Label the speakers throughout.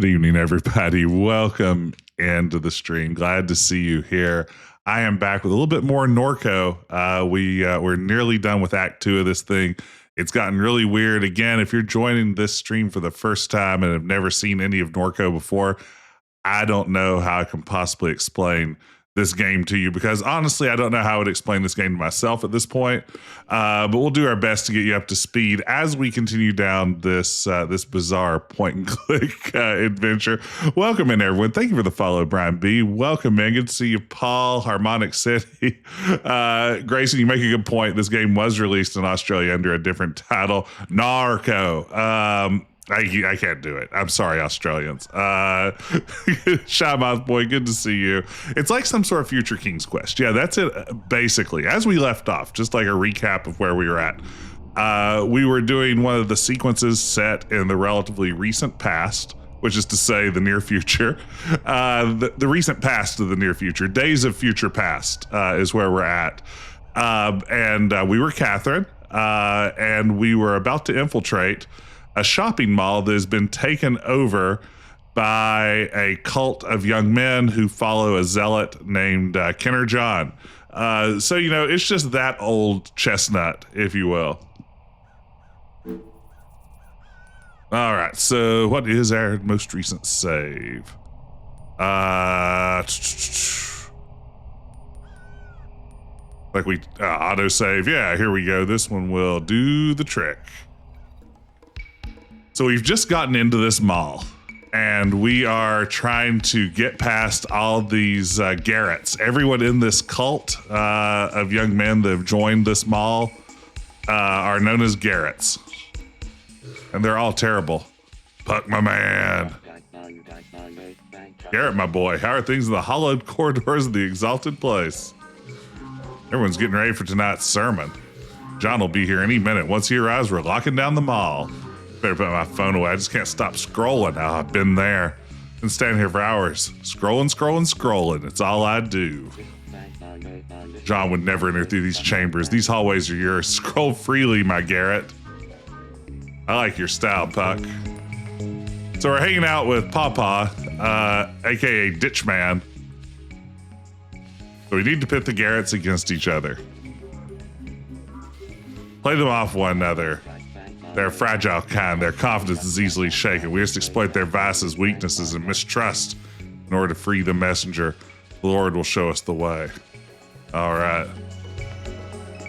Speaker 1: evening, everybody. Welcome into the stream. Glad to see you here. I am back with a little bit more Norco. We're nearly done with Act 2 of this thing. It's gotten really weird. Again, if you're joining this stream for the first time and have never seen any of Norco before, I don't know how I can possibly explain this game to you, because honestly, I don't know how I would explain this game to myself at this point. But we'll do our best to get you up to speed as we continue down this bizarre point and click adventure. Welcome in, everyone. Thank you for the follow, Brian B. Welcome in. Good to see you, Paul, Harmonic City. Grayson, you make a good point. This game was released in Australia under a different title, Norco. I can't do it. I'm sorry, Australians. Shaman's boy, good to see you. It's like some sort of future King's Quest. Yeah, that's it. Basically, as we left off, just like a recap of where we were at. We were doing one of the sequences set in the relatively recent past, which is to say the near future. The recent past of the near future. Days of future past is where we're at. And we were Catherine, and we were about to infiltrate a shopping mall that has been taken over by a cult of young men who follow a zealot named Kenner John. So, you know, it's just that old chestnut, if you will. All right, so what is our most recent save? Like we auto save. Yeah, here we go. This one will do the trick. So we've just gotten into this mall, and we are trying to get past all these Garretts. Everyone in this cult of young men that have joined this mall are known as Garretts. And they're all terrible. Puck, my man. Garrett, my boy, how are things in the hollowed corridors of the exalted place? Everyone's getting ready for tonight's sermon. John will be here any minute. Once he arrives, we're locking down the mall. Better put my phone away. I just can't stop scrolling. Oh, I've been there. Been standing here for hours. Scrolling. It's all I do. John would never enter through these chambers. These hallways are yours. Scroll freely, my Garrett. I like your style, Puck. So we're hanging out with Pawpaw, aka Ditchman. So we need to pit the Garretts against each other. Play them off one another. They're a fragile kind. Their confidence is easily shaken. We just exploit their vices, weaknesses, and mistrust in order to free the messenger. The Lord will show us the way. All right.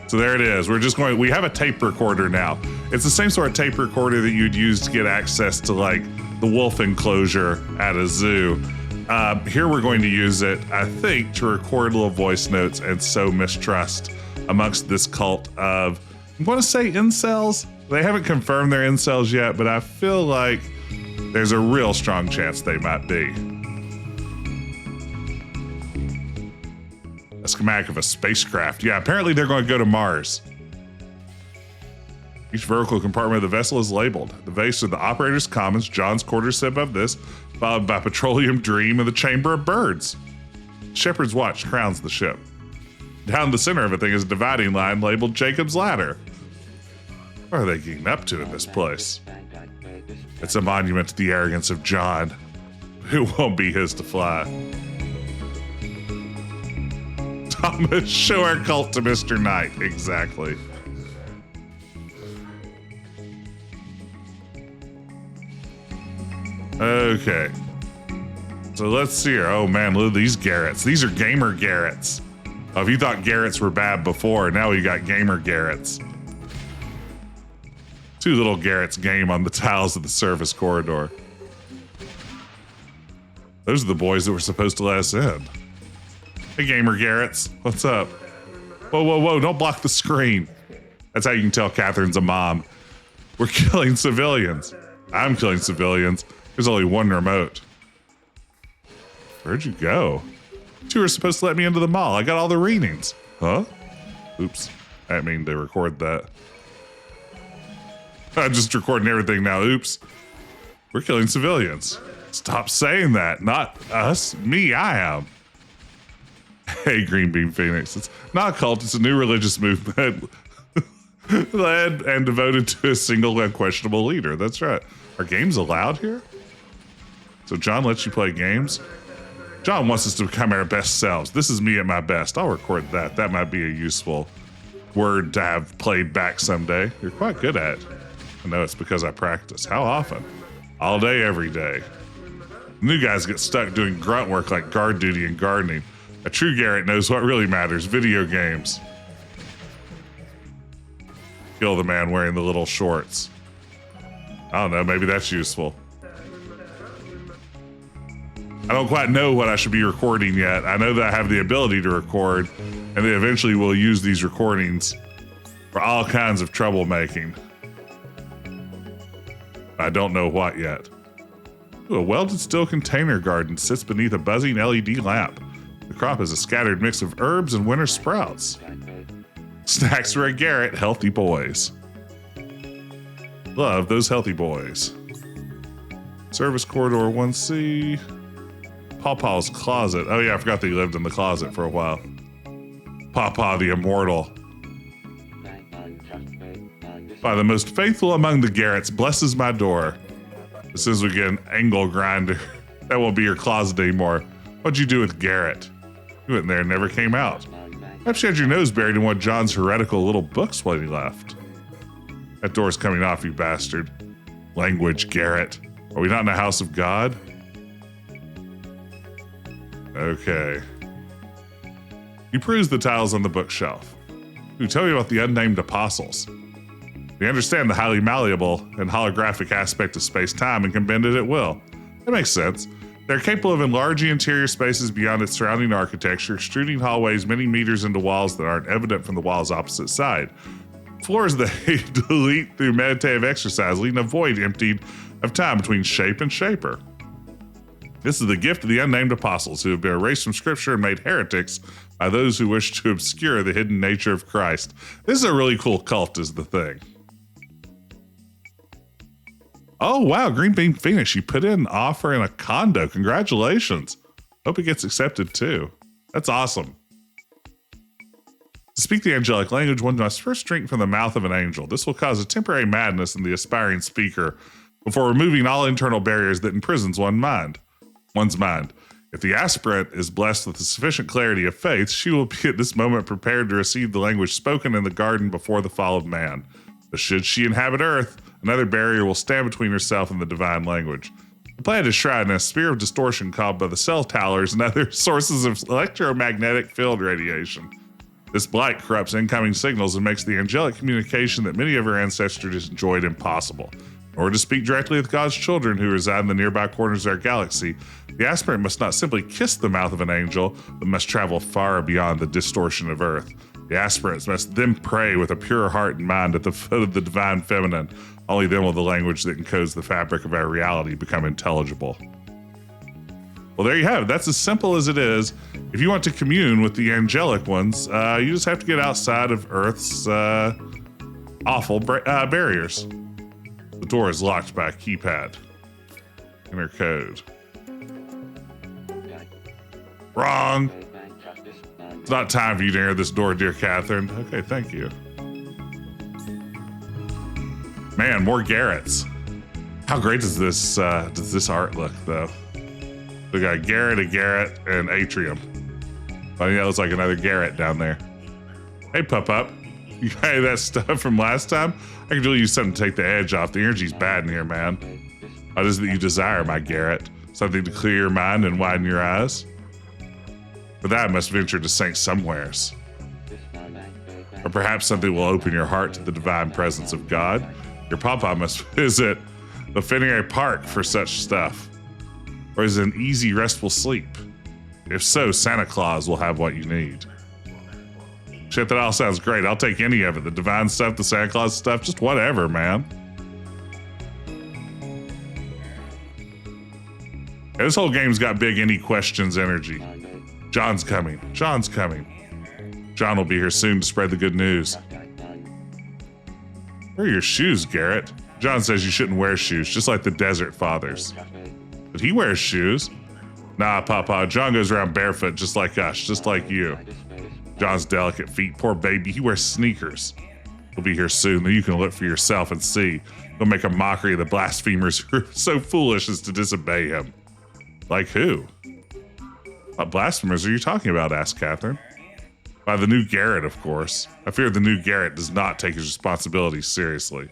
Speaker 1: So there it is. We have a tape recorder now. It's the same sort of tape recorder that you'd use to get access to like the wolf enclosure at a zoo. Here we're going to use it, I think, to record little voice notes and sow mistrust amongst this cult of, I'm going to say incels. They haven't confirmed their incels yet, but I feel like there's a real strong chance they might be. A schematic of a spacecraft. Yeah, apparently they're going to go to Mars. Each vertical compartment of the vessel is labeled. The vase are the operator's commons, John's quarters sit above this, followed by Petroleum Dream and the Chamber of Birds. Shepherd's Watch crowns the ship. Down the center of everything is a dividing line labeled Jacob's Ladder. What are they getting up to in this place? It's a monument to the arrogance of John. It won't be his to fly. Thomas, show our cult to Mr. Knight. Exactly. Okay. So let's see here. Oh man, look at these Garretts. These are gamer Garretts. Oh, if you thought Garretts were bad before, now we got gamer Garretts. Two little Garretts game on the tiles of the service corridor. Those are the boys that were supposed to let us in. Hey, gamer Garretts, what's up? Whoa, don't block the screen. That's how you can tell Catherine's a mom. We're killing civilians. I'm killing civilians. There's only one remote. Where'd you go? You were supposed to let me into the mall. I got all the readings. Huh? Oops. I didn't mean to record that. I'm just recording everything now. Oops. We're killing civilians. Stop saying that. Not us. Me, I am. Hey, Green Bean Phoenix. It's not a cult. It's a new religious movement led and devoted to a single unquestionable leader. That's right. Are games allowed here? So John lets you play games? John wants us to become our best selves. This is me at my best. I'll record that. That might be a useful word to have played back someday. You're quite good at it. I know it's because I practice. How often? All day, every day. New guys get stuck doing grunt work like guard duty and gardening. A true Garrett knows what really matters, video games. Kill the man wearing the little shorts. I don't know, maybe that's useful. I don't quite know what I should be recording yet. I know that I have the ability to record, and they eventually will use these recordings for all kinds of troublemaking. I don't know what yet. Ooh, a welded steel container garden sits beneath a buzzing LED lamp. The crop is a scattered mix of herbs and winter sprouts. Snacks for a Garrett, healthy boys. Love those healthy boys. Service corridor 1C. Pawpaw's closet. Oh yeah, I forgot that he lived in the closet for a while. Pawpaw the immortal. By the most faithful among the Garretts blesses my door. As soon as we get an angle grinder, that won't be your closet anymore. What'd you do with Garrett? You went in there and never came out. Perhaps you had your nose buried in one of John's heretical little books while he left. That door's coming off, you bastard. Language, Garrett. Are we not in the house of God? Okay. You peruse the tiles on the bookshelf. Who tell you about the unnamed apostles? They understand the highly malleable and holographic aspect of space-time and can bend it at will. That makes sense. They're capable of enlarging interior spaces beyond its surrounding architecture, extruding hallways many meters into walls that aren't evident from the wall's opposite side. Floors they delete through meditative exercise, leaving a void emptied of time between shape and shaper. This is the gift of the unnamed apostles who have been erased from scripture and made heretics by those who wish to obscure the hidden nature of Christ. This is a really cool cult is the thing. Oh, wow, Green Bean Phoenix, you put in an offer in a condo. Congratulations. Hope it gets accepted too. That's awesome. To speak the angelic language, one must first drink from the mouth of an angel. This will cause a temporary madness in the aspiring speaker before removing all internal barriers that imprisons one's mind. If the aspirant is blessed with the sufficient clarity of faith, she will be at this moment prepared to receive the language spoken in the garden before the fall of man. But should she inhabit Earth, another barrier will stand between herself and the divine language. The planet is shrouded in a sphere of distortion caused by the cell towers and other sources of electromagnetic field radiation. This blight corrupts incoming signals and makes the angelic communication that many of her ancestors enjoyed impossible. In order to speak directly with God's children who reside in the nearby corners of our galaxy, the aspirant must not simply kiss the mouth of an angel, but must travel far beyond the distortion of Earth. The aspirants must then pray with a pure heart and mind at the foot of the divine feminine. Only then will the language that encodes the fabric of our reality become intelligible. Well, there you have it. That's as simple as it is. If you want to commune with the angelic ones, you just have to get outside of Earth's awful barriers. The door is locked by a keypad. Enter code. Wrong. It's not time for you to enter this door, dear Catherine. Okay, thank you. Man, more Garretts. How great does this art look, though? We got Garrett, a Garrett, and Atrium. I think that looks like another Garrett down there. Hey, Pup. You got any of that stuff from last time? I could really use something to take the edge off. The energy's bad in here, man. What is it that you desire, my Garrett? Something to clear your mind and widen your eyes? For that, I must venture to sink somewheres. Or perhaps something will open your heart to the divine presence of God. Your Pawpaw must visit the Fenway Park for such stuff. Or is it an easy, restful sleep? If so, Santa Claus will have what you need. Shit, that all sounds great. I'll take any of it. The divine stuff, the Santa Claus stuff, just whatever, man. Yeah, this whole game's got big any questions energy. John's coming. John's coming. John will be here soon to spread the good news. Where are your shoes, Garrett? John says you shouldn't wear shoes, just like the Desert Fathers. But he wears shoes. Nah, Pawpaw, John goes around barefoot just like us, just like you. John's delicate feet, poor baby, he wears sneakers. He'll be here soon, then you can look for yourself and see. He'll make a mockery of the blasphemers who are so foolish as to disobey him. Like who? What blasphemers are you talking about? Asked Catherine. By the new Garrett, of course. I fear the new Garrett does not take his responsibilities seriously.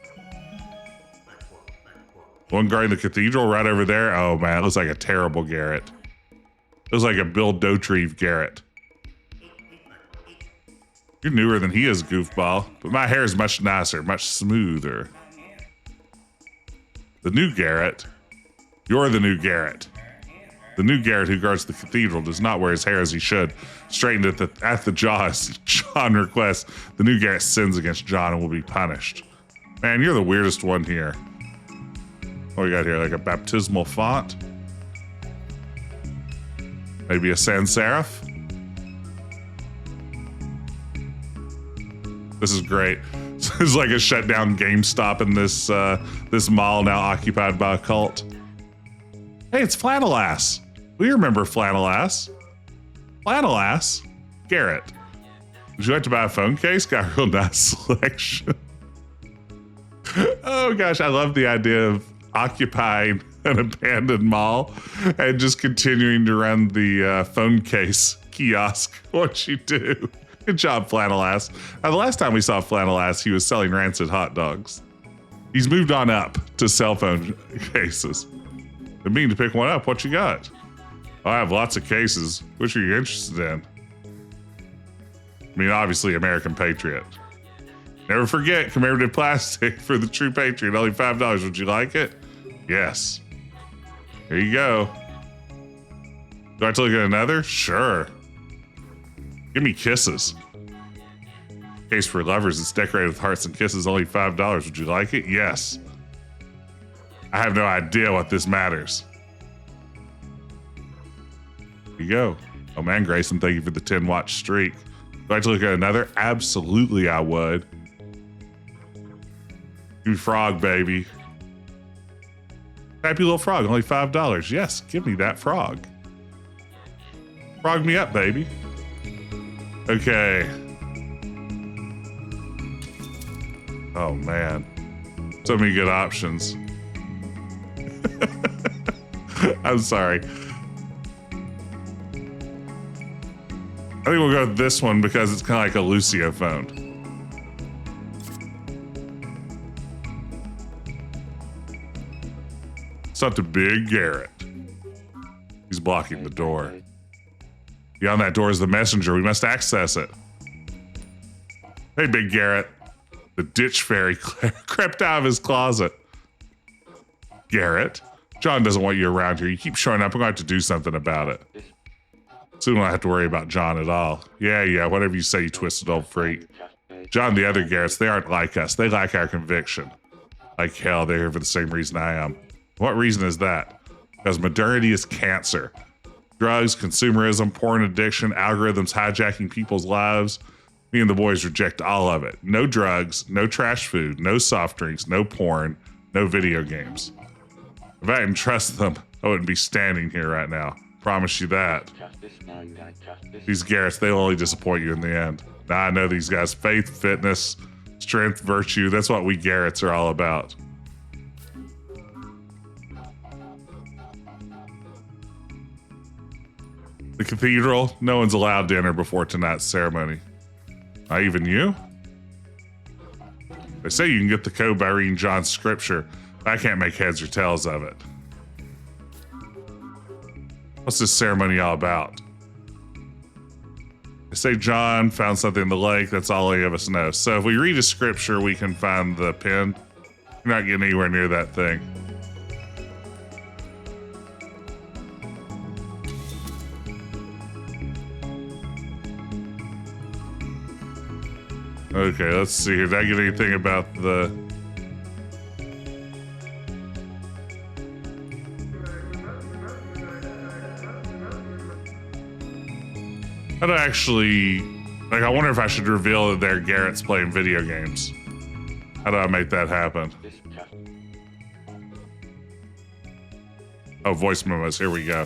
Speaker 1: One guarding the cathedral right over there? Oh man, it looks like a terrible Garrett. It looks like a Bill Dauterive Garrett. You're newer than he is, goofball, but my hair is much nicer, much smoother. The new Garrett? You're the new Garrett. The new Garrett who guards the cathedral does not wear his hair as he should. Straightened at the jaw as John requests. The new Garrett sins against John and will be punished. Man, you're the weirdest one here. What we got here? Like a baptismal font? Maybe a sans serif? This is great. It's like a shut down GameStop in this this mall now occupied by a cult. Hey, it's Flannel Ass. We remember Flannel Ass. Flannel Ass? Garrett. Would you like to buy a phone case? Got a real nice selection. Oh gosh, I love the idea of occupying an abandoned mall and just continuing to run the phone case kiosk once you do. Good job, Flannel Ass. Now, the last time we saw Flannel Ass, he was selling rancid hot dogs. He's moved on up to cell phone cases. Been meaning to pick one up. What you got? I have lots of cases. Which are you interested in? I mean, obviously, American Patriot. Never forget, commemorative plastic for the true patriot. Only $5. Would you like it? Yes. Here you go. Do I have to look at another? Sure. Give me kisses. Case for lovers. It's decorated with hearts and kisses. Only $5. Would you like it? Yes. I have no idea what this matters. Here you go. Oh man, Grayson, thank you for the 10-watch streak. Would I like to look at another? Absolutely, I would. Give me frog, baby. Happy little frog, only $5. Yes, give me that frog. Frog me up, baby. Okay. Oh man. So many good options. I'm sorry. I think we'll go with this one because it's kind of like a Lucio phone. It's not the big Garrett. He's blocking the door. Beyond that door is the messenger. We must access it. Hey, big Garrett. The ditch fairy crept out of his closet. Garrett, John doesn't want you around here. You keep showing up. I'm going to have to do something about it. Soon I have to worry about John at all. Yeah, whatever you say, you twisted old freak. John, the other Garretts, they aren't like us. They lack our conviction. Like hell, they're here for the same reason I am. What reason is that? Because modernity is cancer. Drugs, consumerism, porn addiction, algorithms hijacking people's lives. Me and the boys reject all of it. No drugs, no trash food, no soft drinks, no porn, no video games. If I didn't trust them, I wouldn't be standing here right now. Promise you that. These Garretts, they'll only disappoint you in the end. Now I know these guys. Faith, fitness, strength, virtue. That's what we Garretts are all about. The cathedral, no one's allowed dinner before tonight's ceremony. Not even you? They say you can get the code by reading John's scripture. I can't make heads or tails of it. What's this ceremony all about? They say John found something in the lake. That's all any of us know. So if we read a scripture, we can find the pin. You're not getting anywhere near that thing. Okay, let's see here. Did I get anything about the... How to actually... Like, I wonder if I should reveal that they're Garrett's playing video games. How do I make that happen? Oh, voice memos. Here we go.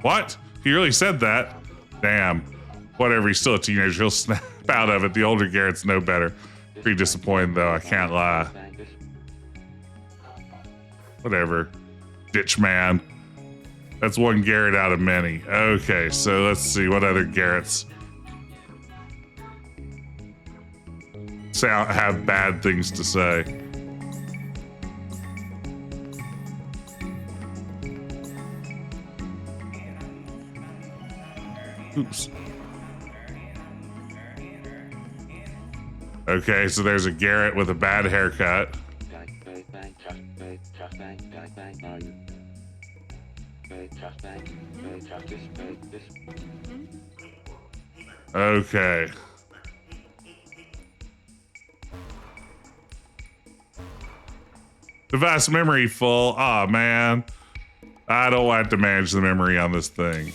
Speaker 1: What? He really said that? Damn. Whatever, he's still a teenager. He'll snap proud of it. The older Garretts know better. Pretty disappointed though, I can't lie. Whatever. Ditch man. That's one Garrett out of many. Okay, so let's see what other Garretts have bad things to say. Oops. Okay, so there's a Garrett with a bad haircut. Okay. Device memory full. Aw, man. I don't want to manage the memory on this thing.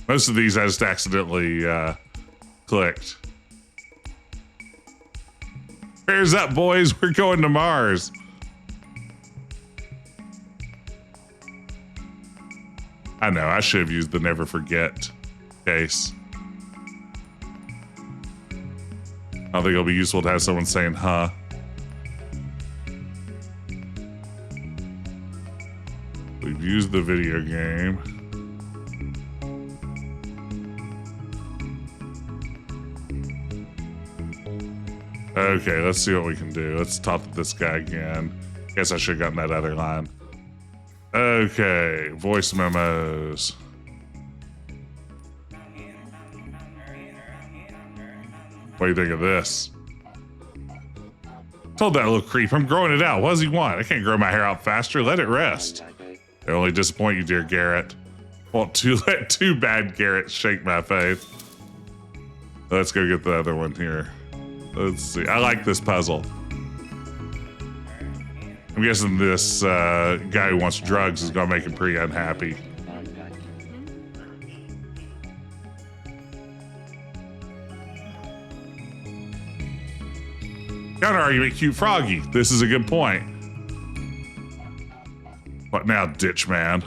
Speaker 1: Most of these I just accidentally clicked. Pairs up, boys. We're going to Mars. I know, I should have used the never forget case. I don't think it'll be useful to have someone saying, huh. We've used the video game. Okay, let's see what we can do. Let's talk to this guy again. Guess I should have gotten that other line. Okay, voice memos. What do you think of this? Told that little creep I'm growing it out. What does he want? I can't grow my hair out faster. Let it rest. I only disappoint you, dear Garrett. Want to let two bad Garretts shake my faith. Let's go get the other one here. Let's see. I like this puzzle. I'm guessing this guy who wants drugs is going to make him pretty unhappy. Counter argument, cute froggy. This is a good point. What now, ditch man?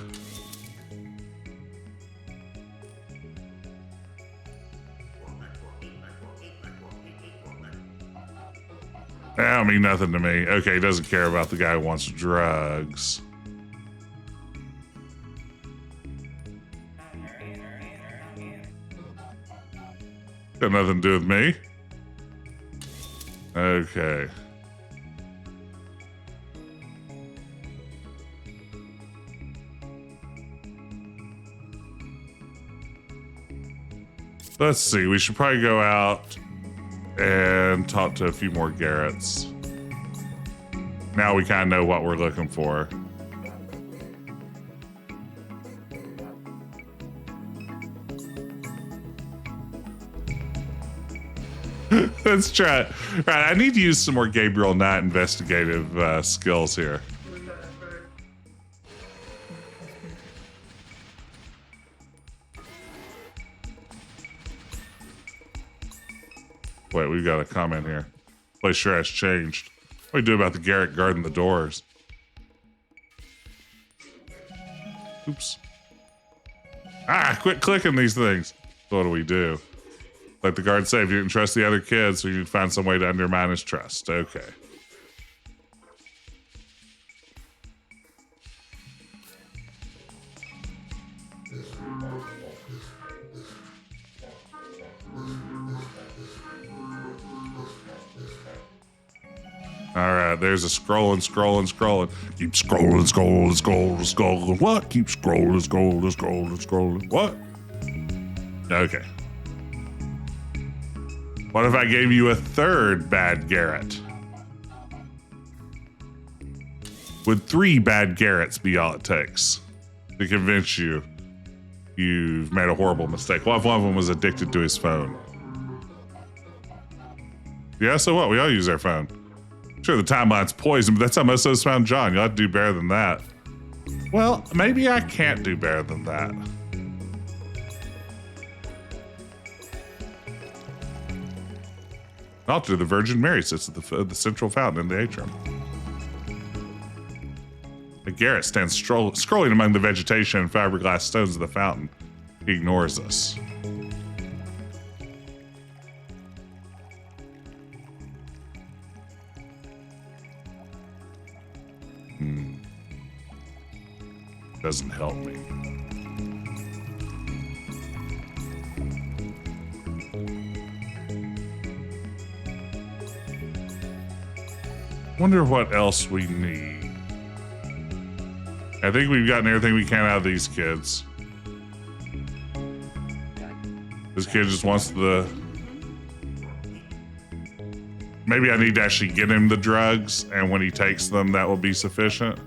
Speaker 1: That don't mean nothing to me. Okay, he doesn't care about the guy who wants drugs. Got nothing to do with me. Okay. Let's see. We should probably go out and talk to a few more Garretts. Now we kind of know what we're looking for. Let's try. Right, I need to use some more Gabriel Knight investigative skills here. Wait, we've got a comment here. Place sure has changed. What do we do about the Garrett guarding the doors? Oops. Ah, quit clicking these things. What do we do? Like the guard said, you didn't trust the other kids, so you'd find some way to undermine his trust. Okay. All right, there's a scrolling. Keep scrolling. What? Keep scrolling. What? Okay. What if I gave you a third bad Garrett? Would 3 bad Garretts be all it takes to convince you you've made a horrible mistake? What if one of them was addicted to his phone? Yeah, so what? We all use our phone. Sure, the timeline's poison, but that's how most of us found John. You'll have to do better than that. Well, maybe I can't do better than that. Altar, the Virgin Mary sits at the central fountain in the atrium. Garrett stands scrolling among the vegetation and fiberglass stones of the fountain. He ignores us. Doesn't help me. Wonder what else we need. I think we've gotten everything we can out of these kids. This kid just wants the... Maybe I need to actually get him the drugs, and when he takes them, that will be sufficient.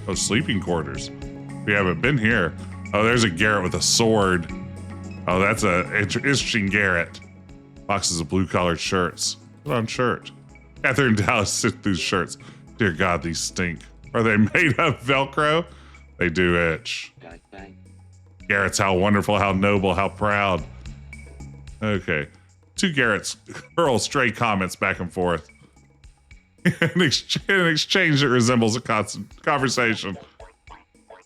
Speaker 1: Oh, sleeping quarters. We haven't been here. Oh, there's a Garrett with a sword. Oh, that's a interesting Garrett. Boxes of blue-collared shirts. Put on shirt. Catherine and Dallas sit through shirts. Dear God, these stink. Are they made of Velcro? They do itch. Garrett's how wonderful, how noble, how proud. Okay. Two Garretts hurl stray comments back and forth. An exchange that resembles a constant conversation.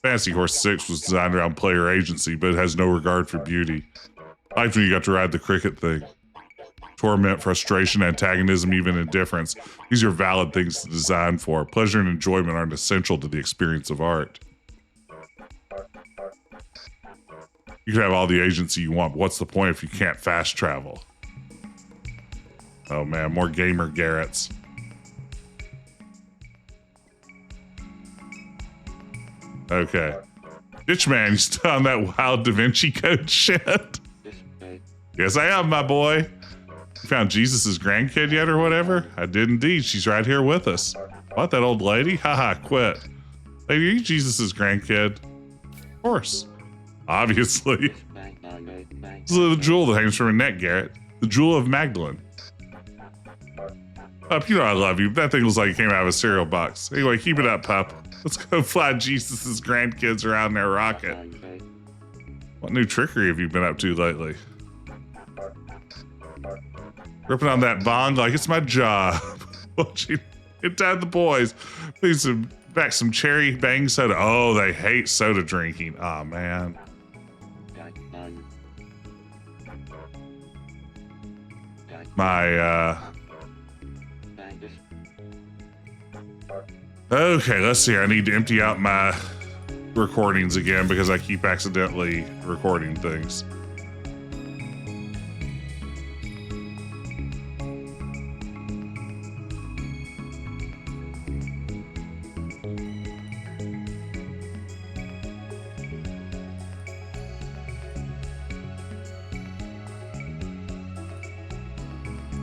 Speaker 1: Fantasy Horse 6 was designed around player agency, but it has no regard for beauty. I liked when you got to ride the cricket thing. Torment, frustration, antagonism, even indifference. These are valid things to design for. Pleasure and enjoyment aren't essential to the experience of art. You can have all the agency you want, but what's the point if you can't fast travel? Oh man, more gamer Garretts. Okay. Ditch man, you still on that wild Da Vinci Code shit? Yes, I am, my boy. You found Jesus' grandkid yet or whatever? I did indeed. She's right here with us. What, that old lady? Haha, quit. Lady, are you Jesus' grandkid? Of course. Obviously. This is the jewel that hangs from her neck, Garrett. The jewel of Magdalene. Pup, you know I love you. That thing looks like it came out of a cereal box. Anyway, keep it up, pup. Let's go fly Jesus' grandkids around their rocket. What new trickery have you been up to lately? Ripping on that bong like it's my job. Won't you get down the boys? Please back some cherry bang soda. Oh, they hate soda drinking. Oh, man. Okay, let's see. I need to empty out my recordings again because I keep accidentally recording things.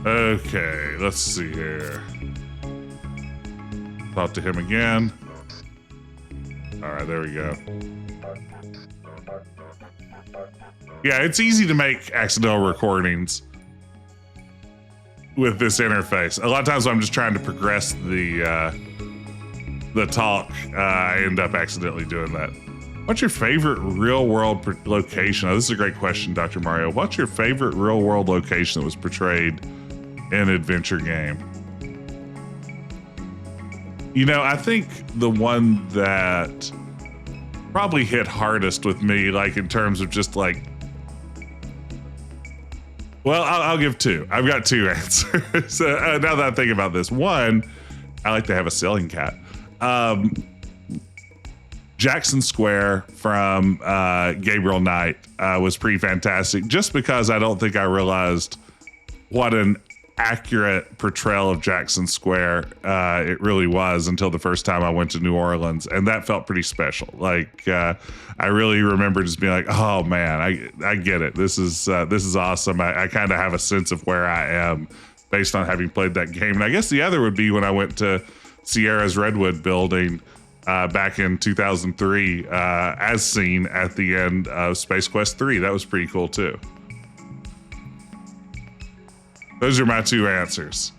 Speaker 1: Okay, let's see here. Talk to him again. All right, there we go. Yeah, it's easy to make accidental recordings with this interface. A lot of times when I'm just trying to progress the talk, I end up accidentally doing that. What's your favorite real-world location? Oh, this is a great question, Dr. Mario. What's your favorite real-world location that was portrayed in an adventure game? You know, I think the one that probably hit hardest with me, like in terms of just like, well, I'll give two. I've got two answers. Now that I think about this, one, I like to have a ceiling cat. Jackson Square from Gabriel Knight was pretty fantastic, just because I don't think I realized what an accurate portrayal of Jackson Square it really was until the first time I went to New Orleans, and that felt pretty special. Like I really remember just being like, oh man, I get it. This is awesome. I kind of have a sense of where I am based on having played that game. And I guess the other would be when I went to Sierra's Redwood building back in 2003 as seen at the end of Space Quest 3. That was pretty cool too. Those are my two answers.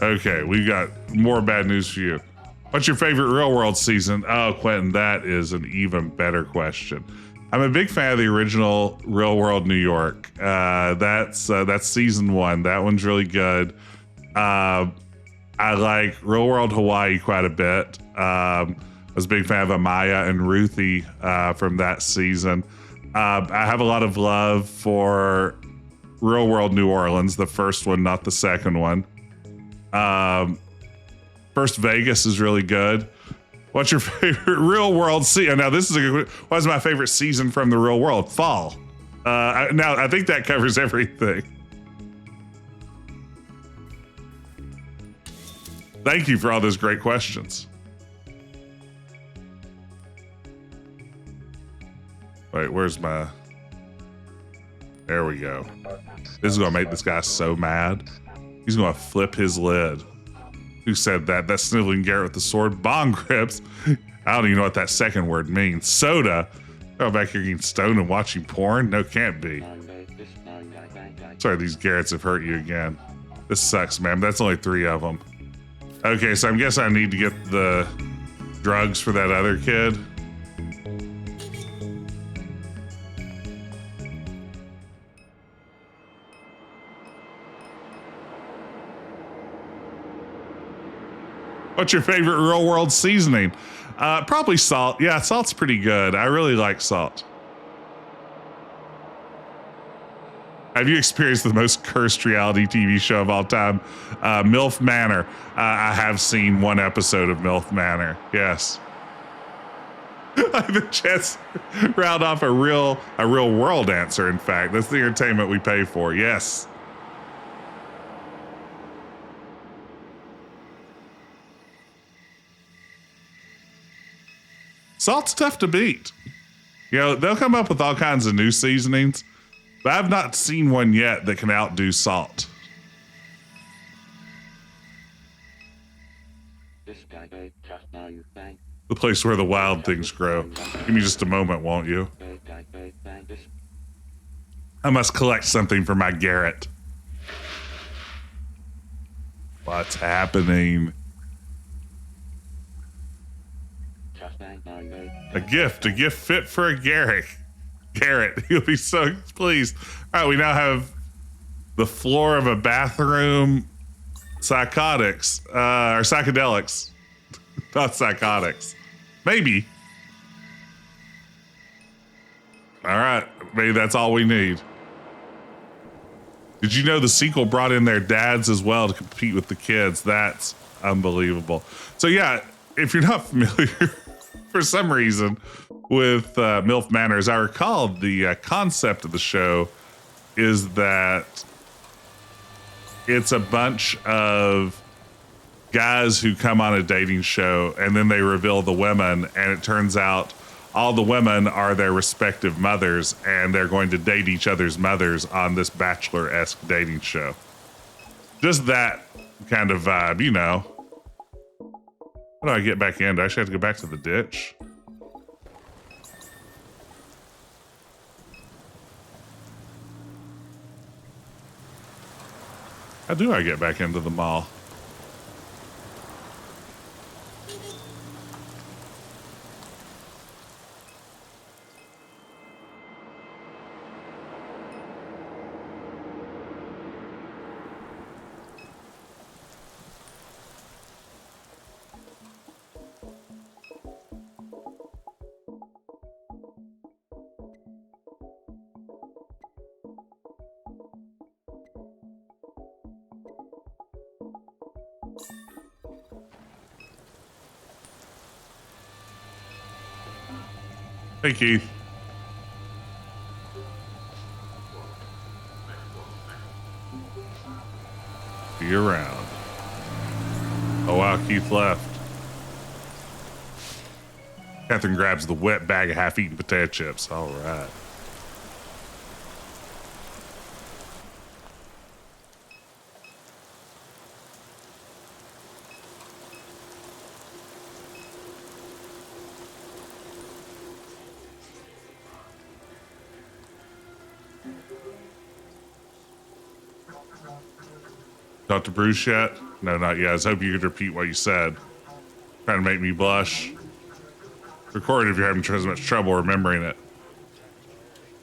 Speaker 1: Okay, we got more bad news for you. What's your favorite Real World season? Oh, Quentin, that is an even better question. I'm a big fan of the original Real World New York. That's season 1. That one's really good. I like Real World Hawaii quite a bit. I was a big fan of Amaya and Ruthie from that season. I have a lot of love for Real World New Orleans, the first one, not the second one. First Vegas is really good. What's your favorite Real World season? Now, this is a good. What's my favorite season from the Real World? Fall. Now, I think that covers everything. Thank you for all those great questions. Wait, where's my... There we go. This is going to make this guy so mad. He's going to flip his lid. Who said that? That's sniveling Garrett with the sword. Bong grips. I don't even know what that second word means. Soda. Oh, back here getting stoned and watching porn? No, can't be. Sorry, these Garretts have hurt you again. This sucks, man. That's only 3 of them. Okay, so I guess I need to get the drugs for that other kid. What's your favorite Real World seasoning? Probably salt. Yeah, salt's pretty good. I really like salt. Have you experienced the most cursed reality TV show of all time? MILF Manor. I have seen 1 episode of MILF Manor. Yes. I have a chance to round off a real world answer, in fact. That's the entertainment we pay for. Yes. Salt's tough to beat. You know, they'll come up with all kinds of new seasonings, but I've not seen one yet that can outdo salt. The place where the wild things grow. Give me just a moment, won't you? I must collect something for my Garrett. What's happening? A gift fit for a Garrett. He'll be so pleased. All right, we now have the floor of a bathroom. Psychotics, or psychedelics, not psychotics. Maybe. All right, maybe that's all we need. Did you know the sequel brought in their dads as well to compete with the kids? That's unbelievable. So yeah, if you're not familiar for some reason with MILF Manor, as I recall, the concept of the show is that it's a bunch of guys who come on a dating show and then they reveal the women, and it turns out all the women are their respective mothers and they're going to date each other's mothers on this Bachelor-esque dating show. Just that kind of vibe, you know. How do I get back in? Do I actually have to go back to the ditch? How do I get back into the mall? Hey, Keith. Be around. Oh, wow, Keith left. Catherine grabs the wet bag of half-eaten potato chips. All right. Talk to Bruce yet? No, not yet. I was hoping you could repeat what you said. Trying to make me blush. Record if you're having as much trouble remembering it.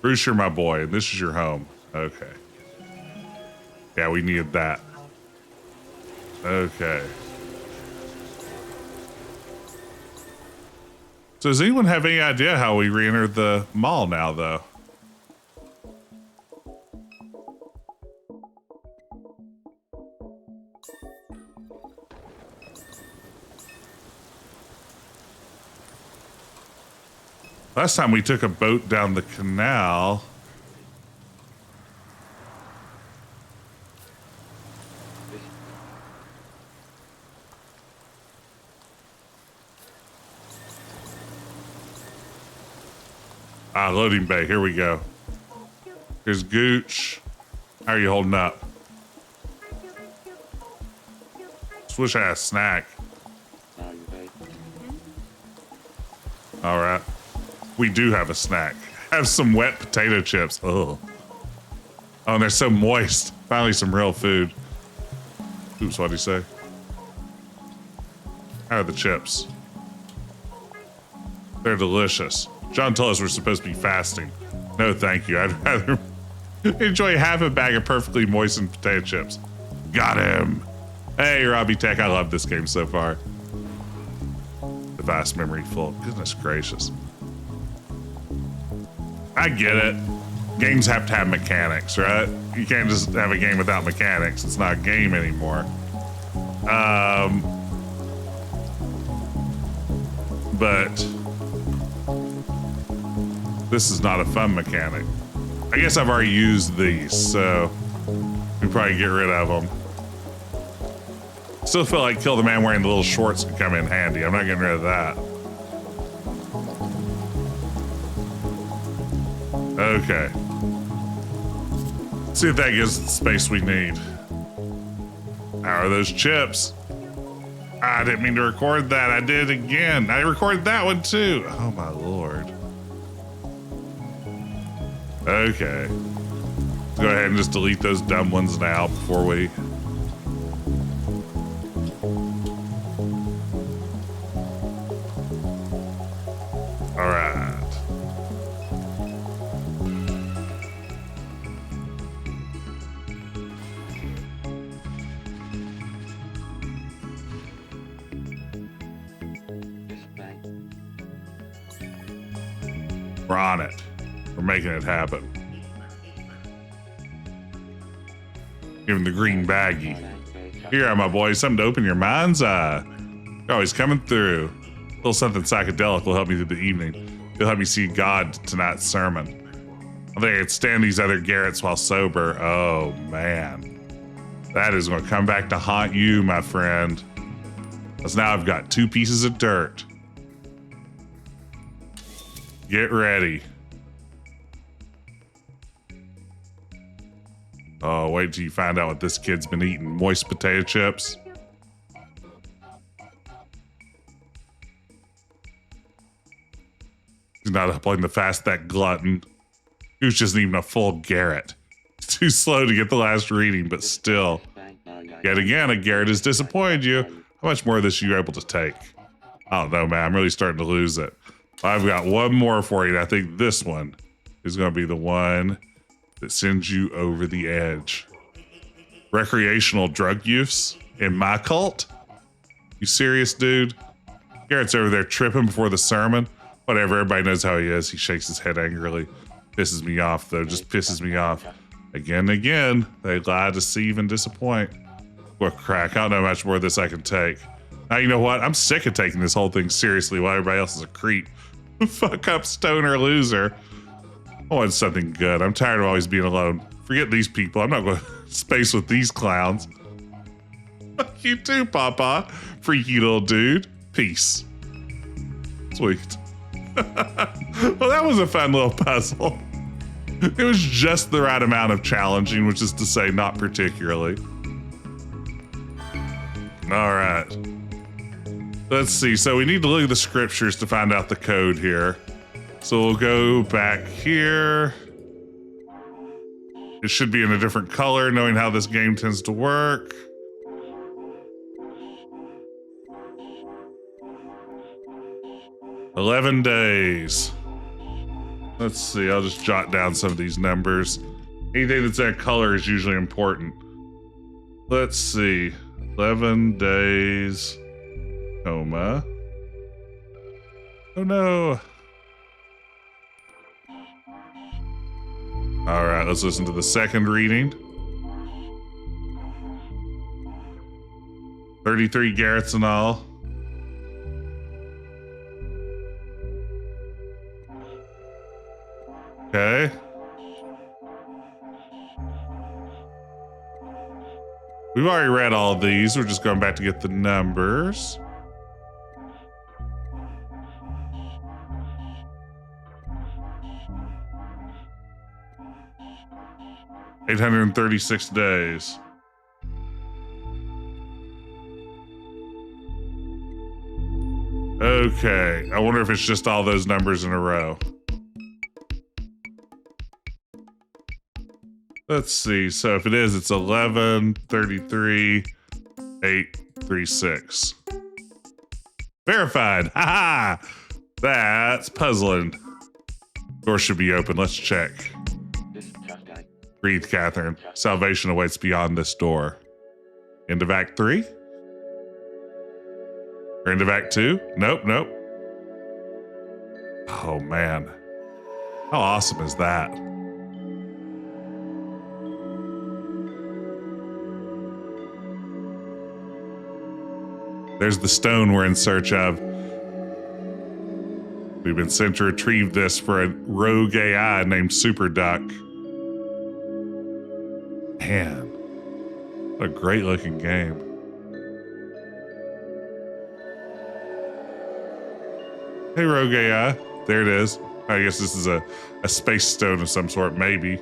Speaker 1: Bruce, you're my boy, and this is your home. Okay. Yeah, we needed that. Okay. So does anyone have any idea how we re-entered the mall now, though? Last time we took a boat down the canal. Ah, loading bay. Here we go. Here's Gooch. How are you holding up? Just wish I had a snack. All right. We do have a snack. Have some wet potato chips. Oh, and they're so moist. Finally, some real food. Oops, what'd he say? How are the chips? They're delicious. John told us we're supposed to be fasting. No, thank you. I'd rather enjoy half a bag of perfectly moistened potato chips. Got him. Hey, Robbie Tech, I love this game so far. The vast memory full. Goodness gracious. I get it. Games have to have mechanics, right? You can't just have a game without mechanics. It's not a game anymore. But this is not a fun mechanic. I guess I've already used these, so we probably get rid of them. Still feel like Kill the Man wearing the little shorts could come in handy. I'm not getting rid of that. Okay. See if that gives us the space we need. How are those chips? I didn't mean to record that. I did it again. I recorded that one too. Oh my lord. Okay. Let's go ahead and just delete those dumb ones now before we... All right. We're on it. We're making it happen. Give him the green baggie. Here, my boy, something to open your mind's eye. You're always coming through. A little something psychedelic will help me through the evening. It'll help me see God tonight's sermon. I think I could stand these other Garretts while sober. Oh, man. That is going to come back to haunt you, my friend. Because now I've got 2 pieces of dirt. Get ready. Oh, wait till you find out what this kid's been eating. Moist potato chips. He's not uploading the fast, that glutton. Gooch isn't even a full Garrett. It's too slow to get the last reading, but still. Yet again, a Garrett has disappointed you. How much more of this are you able to take? I don't know, man. I'm really starting to lose it. I've got one more for you. And I think this one is going to be the one that sends you over the edge. Recreational drug use in my cult? You serious, dude? Garrett's over there tripping before the sermon. Whatever, everybody knows how he is. He shakes his head angrily. Pisses me off, though. Just pisses me off. Again and again, they lie, deceive, and disappoint. What crack. I don't know how much more of this I can take. Now, you know what? I'm sick of taking this whole thing seriously while everybody else is a creep. Fuck up stoner loser. I want something good. I'm tired of always being alone. Forget these people. I'm not going to space with these clowns. Fuck you too, Pawpaw. Freaky little dude. Peace. Sweet. Well, that was a fun little puzzle. It was just the right amount of challenging, which is to say not particularly. All right. Let's see. So we need to look at the scriptures to find out the code here. So we'll go back here. It should be in a different color, knowing how this game tends to work. 11 days. Let's see, I'll just jot down some of these numbers. Anything that's that color is usually important. Let's see, 11 days, coma. Oh no. All right, let's listen to the second reading. 33 Garretts in all. Okay. We've already read all of these. We're just going back to get the numbers. $836 days. Okay, I wonder if it's just all those numbers in a row. Let's see. So if it is, it's 11, 33, 8, 3, 6. Verified. Ha ha! That's puzzling. Door should be open. Let's check. Breathe, Catherine. Salvation awaits beyond this door. End of Act 3? Or end of Act 2? Nope, nope. Oh, man. How awesome is that? There's the stone we're in search of. We've been sent to retrieve this for a rogue AI named Superduck. Man, what a great looking game. Hey, rogue AI. There it is. I guess this is a space stone of some sort, maybe.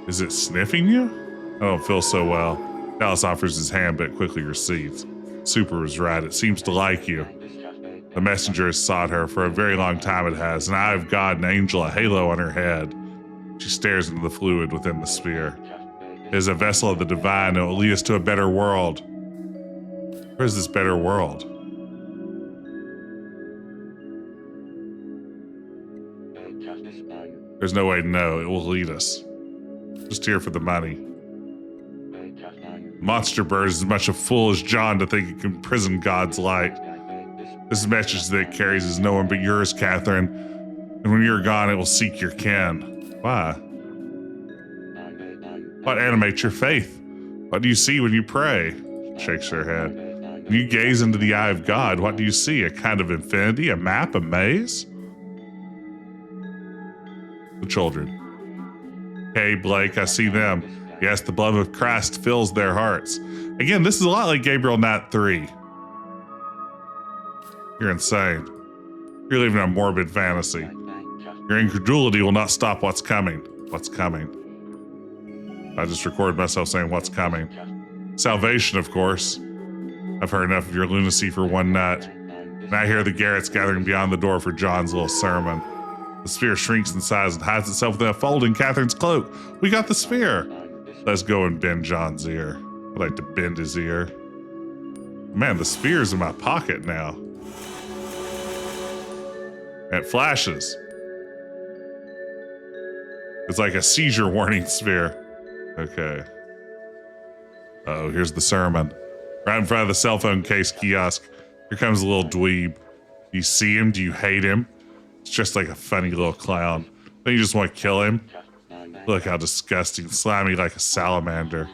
Speaker 1: Is it sniffing you? I don't feel so well. Dallas offers his hand, but quickly recedes. Super was right. It seems to like you. The messenger has sought her for a very long time. It has. An eye of God, an angel, a halo on her head. She stares into the fluid within the sphere. It is a vessel of the divine. It will lead us to a better world. Where is this better world? There's no way to know. It will lead us. Just here for the money. Monster bird is as much a fool as John to think it can imprison God's light. This message that it carries is no one but yours, Catherine. And when you're gone, it will seek your kin. Why? What animates your faith? What do you see when you pray? Shakes her head. When you gaze into the eye of God, what do you see? A kind of infinity? A map? A maze? The children. Hey, Blake, I see them. Yes, the blood of Christ fills their hearts. Again, this is a lot like Gabriel Knight 3. You're insane. You're living a morbid fantasy. Your incredulity will not stop what's coming. What's coming? I just recorded myself saying what's coming. Salvation, of course. I've heard enough of your lunacy for one night. And I hear the Garretts gathering beyond the door for John's little sermon. The sphere shrinks in size and hides itself within a fold in Catherine's cloak. We got the sphere. Let's go and bend John's ear. I'd like to bend his ear. Man, the spear's in my pocket now. And it flashes. It's like a seizure warning sphere. Okay. Uh-oh, here's the sermon. Right in front of the cell phone case kiosk. Here comes a little dweeb. Do you see him? Do you hate him? It's just like a funny little clown. Don't you just want to kill him? Look how disgusting, slimy like a salamander.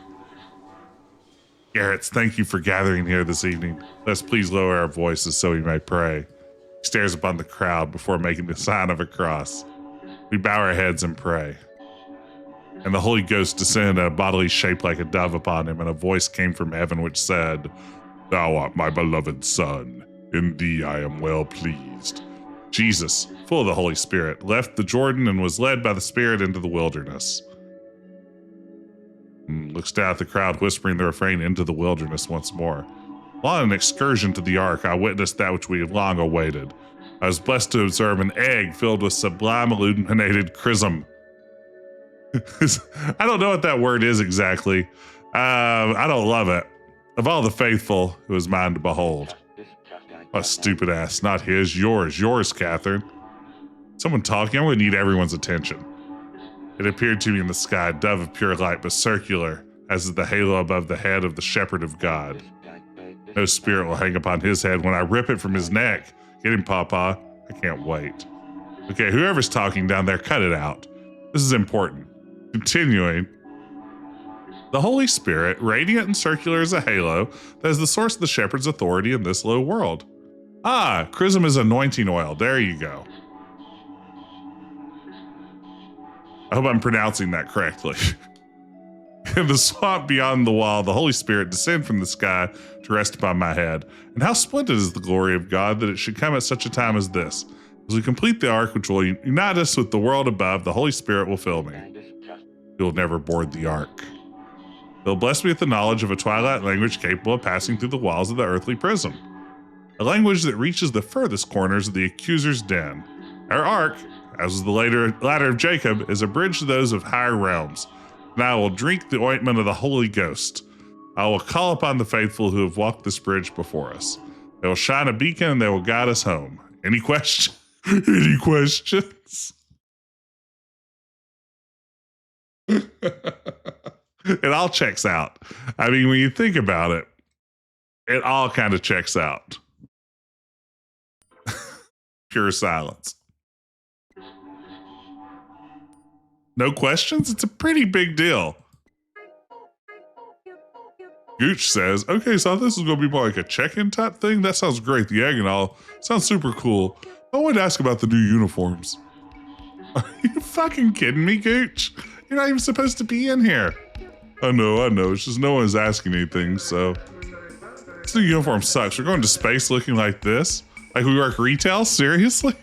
Speaker 1: Garretts, thank you for gathering here this evening. Let's please lower our voices so we may pray. He stares upon the crowd before making the sign of a cross. We bow our heads and pray. And the Holy Ghost descended in a bodily shape like a dove upon him, and a voice came from heaven which said, Thou art my beloved Son. In thee I am well pleased. Jesus, full of the Holy Spirit, left the Jordan and was led by the Spirit into the wilderness. Looks down at the crowd, whispering the refrain into the wilderness once more. While on an excursion to the ark, I witnessed that which we had long awaited. I was blessed to observe an egg filled with sublime illuminated chrism. I don't know what that word is exactly. I don't love it. Of all the faithful, it was mine to behold. Oh, stupid ass. Not his, yours. Yours, Catherine. Someone talking? I'm going to need everyone's attention. It appeared to me in the sky, a dove of pure light, but circular, as is the halo above the head of the shepherd of God. No spirit will hang upon his head when I rip it from his neck. Get him, Pawpaw. I can't wait. Okay, whoever's talking down there, cut it out. This is important. Continuing. The Holy Spirit, radiant and circular as a halo, that is the source of the shepherd's authority in this low world. Ah, chrism is anointing oil. There you go. I hope I'm pronouncing that correctly. In the swamp beyond the wall, the Holy Spirit descended from the sky to rest upon my head. And how splendid is the glory of God that it should come at such a time as this. As we complete the ark, which will unite us with the world above, the Holy Spirit will fill me. He will never board the ark. He'll bless me with the knowledge of a twilight language capable of passing through the walls of the earthly prison. A language that reaches the furthest corners of the accuser's den. Our ark, as was the ladder of Jacob, is a bridge to those of higher realms. And I will drink the ointment of the Holy Ghost. I will call upon the faithful who have walked this bridge before us. They will shine a beacon and they will guide us home. Any questions? Any questions? It all checks out. I mean, when you think about it, it all kind of checks out. Pure silence. No questions? It's a pretty big deal. Gooch says, okay, so this is going to be more like a check-in type thing? That sounds great. The egg and all. Sounds super cool. I wanted to ask about the new uniforms. Are you fucking kidding me, Gooch? You're not even supposed to be in here. I know. It's just no one's asking anything, so. This new uniform sucks. We're going to space looking like this? Like we work retail? Seriously?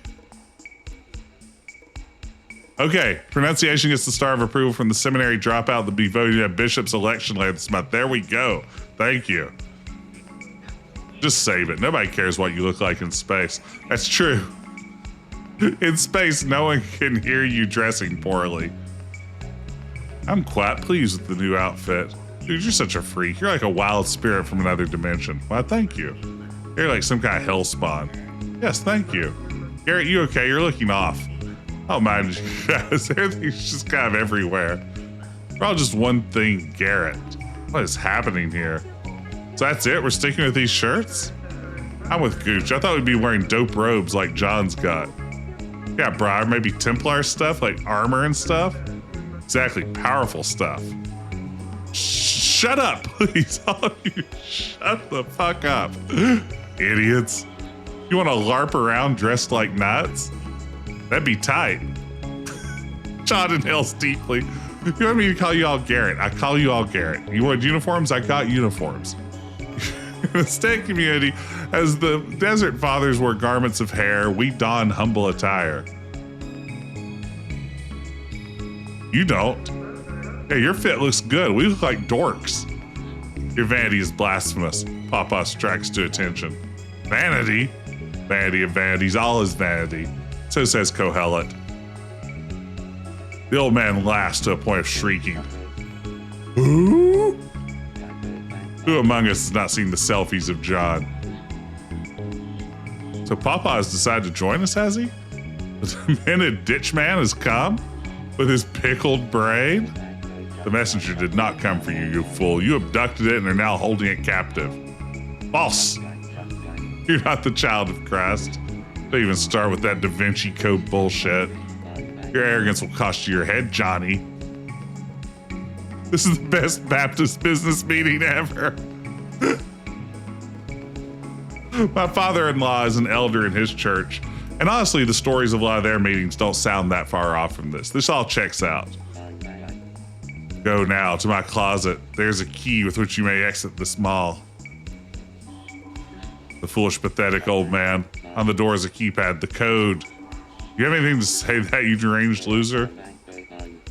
Speaker 1: Okay, pronunciation gets the star of approval from the seminary dropout that be voted at Bishop's election later this month. There we go. Thank you. Just save it. Nobody cares what you look like in space. That's true. In space, no one can hear you dressing poorly. I'm quite pleased with the new outfit. Dude, you're such a freak. You're like a wild spirit from another dimension. Why, thank you. You're like some kind of hell spawn. Yes, thank you. Garrett, you okay? You're looking off. Oh, mind you guys, everything's just kind of everywhere. We're all just one thing, Garrett. What is happening here? So that's it? We're sticking with these shirts? I'm with Gooch. I thought we'd be wearing dope robes like John's got. Yeah, Briar, maybe Templar stuff, like armor and stuff? Exactly, powerful stuff. Shut up, please. All of you, shut the fuck up. Idiots. You want to LARP around dressed like nuts? That'd be tight. John inhales deeply. You want me to call you all Garrett? I call you all Garrett. You want uniforms? I got uniforms. In the state community, as the Desert Fathers wore garments of hair, we don humble attire. You don't. Hey, your fit looks good. We look like dorks. Your vanity is blasphemous. Pawpaw strikes to attention. Vanity? Vanity of vanities, all is vanity. So says Kohelet. The old man laughs to a point of shrieking. Who? Who among us has not seen the selfies of John? So Pawpaw has decided to join us, has he? The demented ditch man has come with his pickled brain? The messenger did not come for you, you fool. You abducted it and are now holding it captive. False. You're not the child of Christ. Don't even start with that Da Vinci Code bullshit. Your arrogance will cost you your head, Johnny. This is the best Baptist business meeting ever. My father-in-law is an elder in his church, and honestly, the stories of a lot of their meetings don't sound that far off from this. This all checks out. Go now to my closet. There's a key with which you may exit this mall. The foolish, pathetic old man. On the door is a keypad, the code. You have anything to say to that, you deranged loser?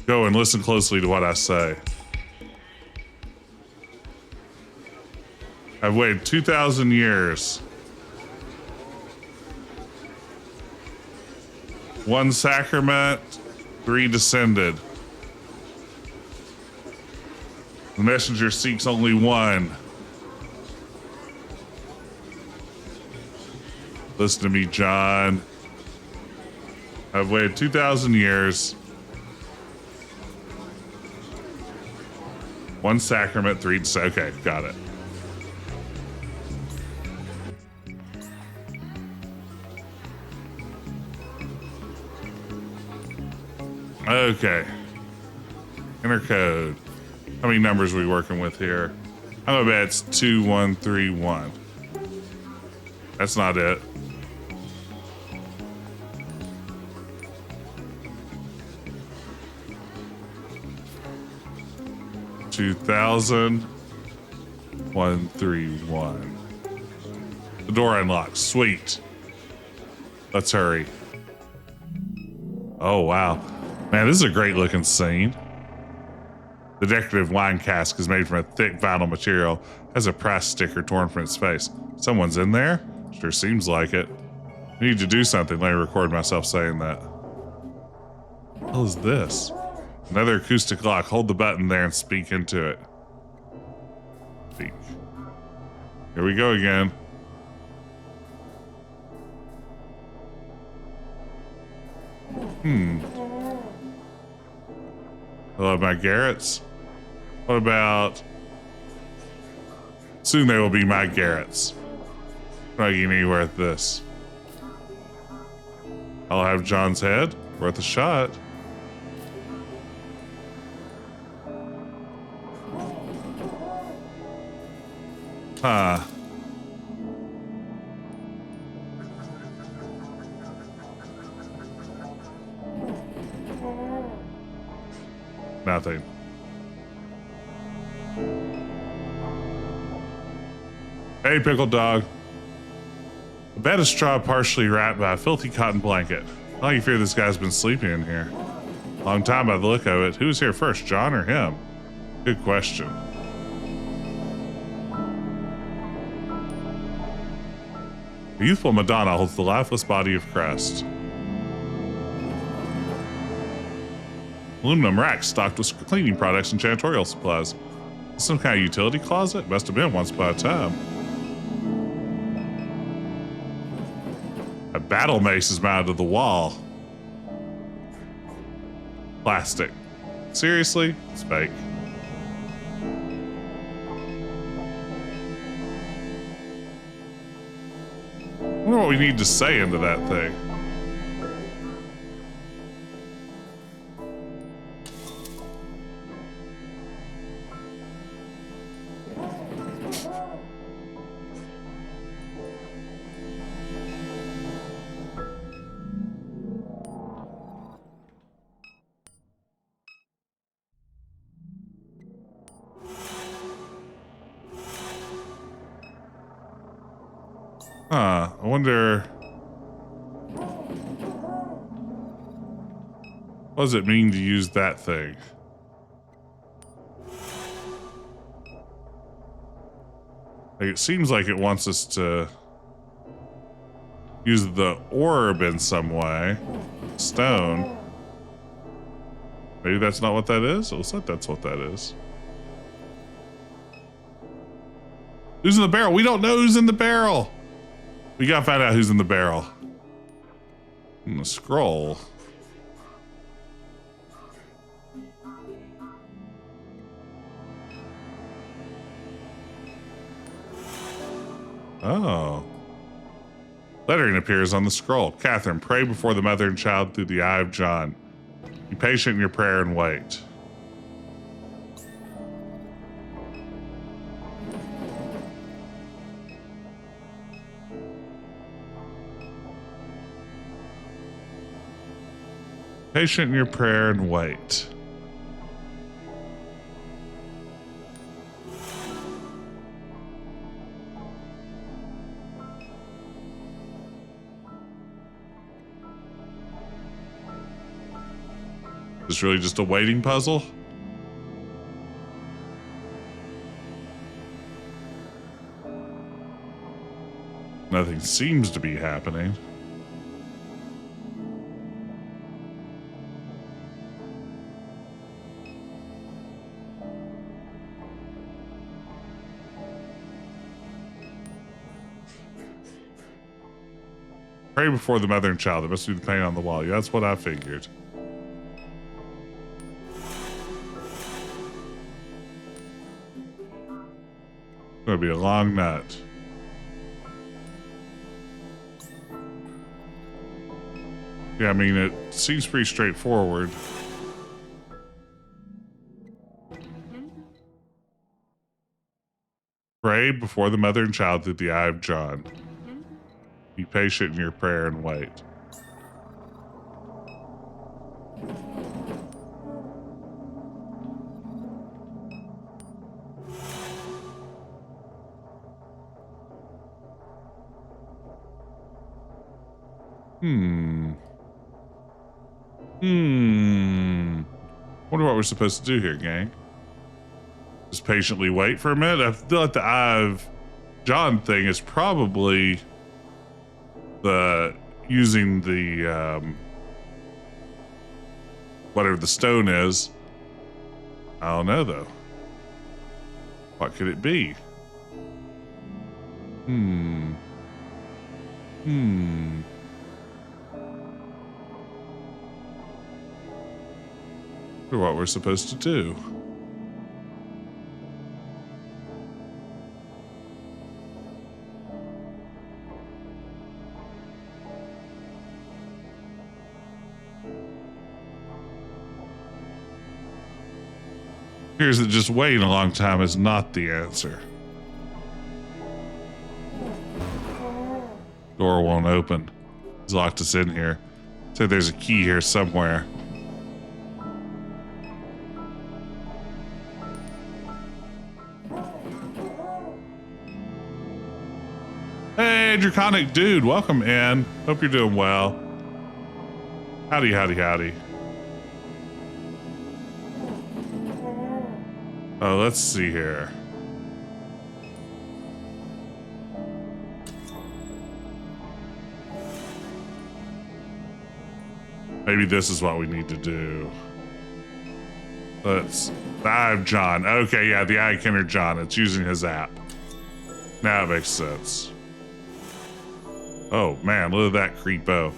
Speaker 1: Go and listen closely to what I say. I've waited 2,000 years. One sacrament, 3 descended. The messenger seeks only one. Listen to me, John. I've waited 2,000 years. One sacrament, three. Okay, got it. Okay. Inner code. How many numbers are we working with here? I'm gonna bet it's 2131. That's not it. $2,000 131. The door unlocks. Sweet. Let's hurry. Oh wow, man, this is a great looking scene. The decorative wine cask is made from a thick vinyl material. Has a price sticker torn from its face. Someone's in there? Sure seems like it. I need to do something. Let me record myself saying that. What the hell is this? Another acoustic lock. Hold the button there and speak into it. Speak. Here we go again. Hello, my Garretts. What about... Soon they will be my Garretts. I'm not getting anywhere with this. I'll have John's head. Worth a shot. Huh. Nothing. Hey, pickle dog. A bed of straw partially wrapped by a filthy cotton blanket. How you fear this guy's been sleeping in here? Long time by the look of it. Who's here first, John or him? Good question. A youthful Madonna holds the lifeless body of Christ. Aluminum racks stocked with cleaning products and janitorial supplies. Some kind of utility closet? Must have been once upon a time. A battle mace is mounted to the wall. Plastic. Seriously? It's fake. I wonder what we need to say into that thing. Huh, I wonder... What does it mean to use that thing? Like, it seems like it wants us to use the orb in some way. Stone. Maybe that's not what that is? It looks like that's what that is. Who's in the barrel? We don't know who's in the barrel. We gotta find out who's in the barrel. And the scroll. Oh. Lettering appears on the scroll. Catherine, pray before the mother and child through the eye of John. Be patient in your prayer and wait. Patient in your prayer and wait. Is this really just a waiting puzzle? Nothing seems to be happening. Pray before the mother and child. That must be the paint on the wall. Yeah, that's what I figured. Gonna be a long night. Yeah, I mean, it seems pretty straightforward. Pray before the mother and child through the eye of John. Be patient in your prayer and wait. Wonder what we're supposed to do here, gang. Just patiently wait for a minute. I feel like the Eye of John thing is probably using the whatever the stone is. I don't know though. What could it be? Or what we're supposed to do. Appears that just waiting a long time is not the answer. Door won't open. He's locked us in here. So there's a key here somewhere. Hey, Draconic Dude, welcome in. Hope you're doing well. Howdy, howdy, howdy. Oh, let's see here. Maybe this is what we need to do. Let's dive John. Okay, yeah, the Eye Kenner John. It's using his app. Now it makes sense. Oh man, look at that creepo.